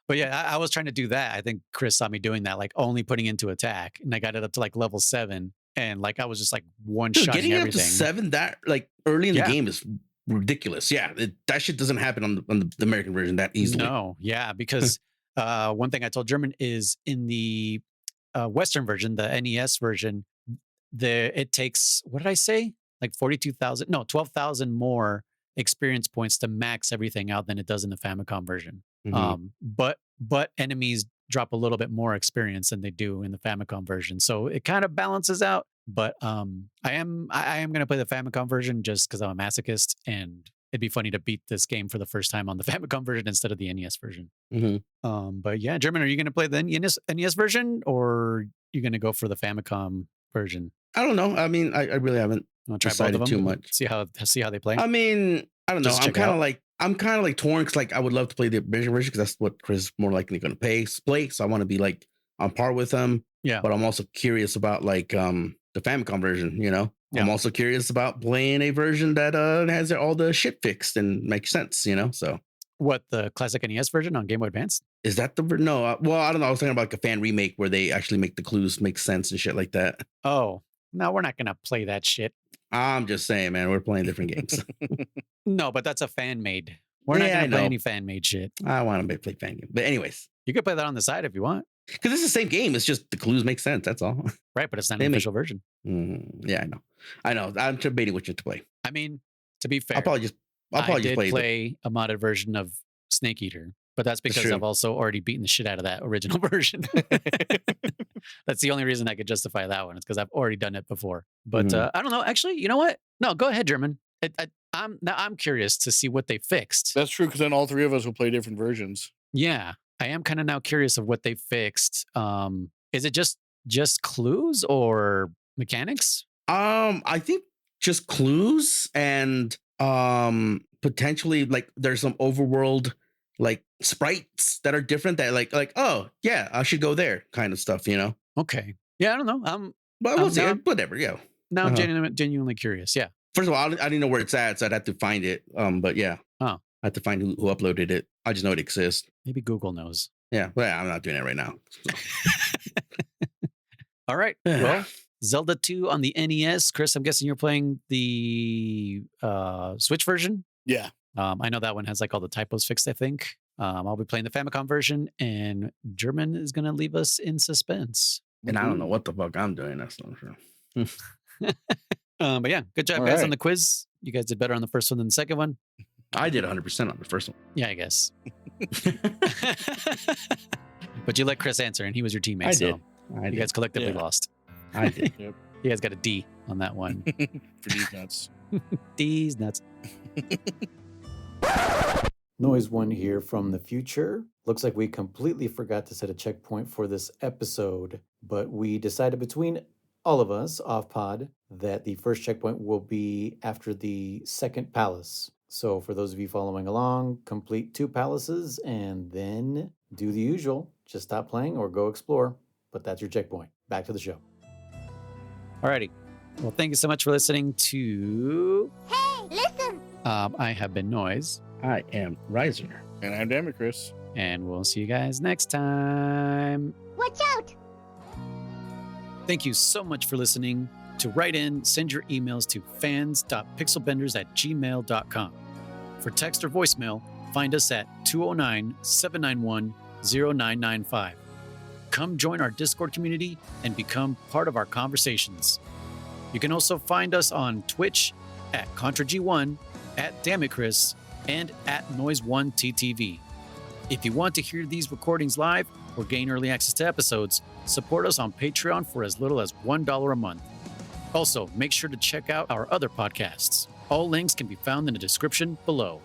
But yeah, I was trying to do that. I think Chris saw me doing that, like only putting into attack, and I got it up to like level 7, and like I was just like one Dude, shotting getting it up to everything. 7 that like early in the Yeah. game is ridiculous. Yeah, that shit doesn't happen on the American version that easily. No, yeah, because one thing I told German is in the Western version, the NES version, it takes, what did I say? Like 42,000, no, 12,000 more experience points to max everything out than it does in the Famicom version. Mhm. But enemies drop a little bit more experience than they do in the Famicom version, so it kind of balances out. But I am going to play the Famicom version just because I'm a masochist, and it'd be funny to beat this game for the first time on the Famicom version instead of the NES version. Mhm. But yeah, German, are you going to play the NES version, or you going to go for the Famicom version? I don't know. I mean, I really haven't Want to try both decided of them? too much. See how they play. I mean, I don't know. Just I'm check it kind of out. like torn because like I would love to play the original version because that's what Chris is more likely going to play. So I want to be like on par with him. Yeah. But I'm also curious about like the Famicom version. You know, I'm Yeah. also curious about playing a version that has all the shit fixed and makes sense. You know, so What, the classic NES version on Game Boy Advance? is that no? Well, I don't know. I was thinking about like a fan remake where they actually make the clues make sense and shit like that. Oh, no, we're not going to play that shit. I'm just saying, man, we're playing different games. No, but that's a fan made. We're not Yeah, I going to play know. any fan made shit. I want to play fan game, but anyways, You could play that on the side if you want. because it's the same game. It's just the clues make sense. That's all. Right, but it's not They an make- official version. Yeah, I know. I'm debating which one to play. I mean, to be fair, I'll probably just I did play. play a modded version of Snake Eater, but that's because true. I've also already beaten the shit out of that original version. That's the only reason I could justify that one. It's because I've already done it before. But Mhm. I don't know. Actually, you know what? No, go ahead, German. I'm curious to see what they fixed. That's true, because then all three of us will play different versions. Yeah, I am kind of now curious of what they fixed. Is it just clues or mechanics? I think just clues and potentially like there's some overworld like sprites that are different that like oh yeah I should go there kind of stuff, you know. Okay. Yeah, I don't know. But we'll see. now- Whatever. Yeah. Now I'm Uh-huh. genuinely curious. Yeah. First of all, I didn't know where it's at, so I'd have to find it. But yeah. Oh. I have to find who uploaded it. I just know it exists. Maybe Google knows. Yeah. Well, I'm not doing that right now. So. All right. Well, Zelda 2 on the NES. Chris, I'm guessing you're playing the Switch version. Yeah. I know that one has like all the typos fixed, I think. I'll be playing the Famicom version, and German is going to leave us in suspense. And I don't know what the fuck I'm doing. That's not true. But yeah, good job, All guys, right. on the quiz. You guys did better on the first one than the second one. I did 100% on the first one. Yeah, I guess. But you let Chris answer, and he was your teammate. I so did. I you did. guys collectively Yeah. lost. I did. You guys got a D on that one. For these nuts. D's nuts. Noise One here from the future. Looks like we completely forgot to set a checkpoint for this episode, but we decided between all of us off pod that the first checkpoint will be after the second palace. So for those of you following along, complete 2 palaces and then do the usual. Just stop playing or go explore. But that's your checkpoint. Back to the show. Alrighty. Well, thank you so much for listening to... Hey, listen! I have been Noise. I am Rizer. And I'm DammitKriss. And we'll see you guys next time. Watch out! Thank you so much for listening. To write in, send your emails to fans.pixelbenders@gmail.com. For text or voicemail, find us at 209-791-0995. Come join our Discord community and become part of our conversations. You can also find us on Twitch at ContraG1, at DammitKriss, and at Noise1TTV. If you want to hear these recordings live or gain early access to episodes, support us on Patreon for as little as $1 a month. Also, make sure to check out our other podcasts. All links can be found in the description below.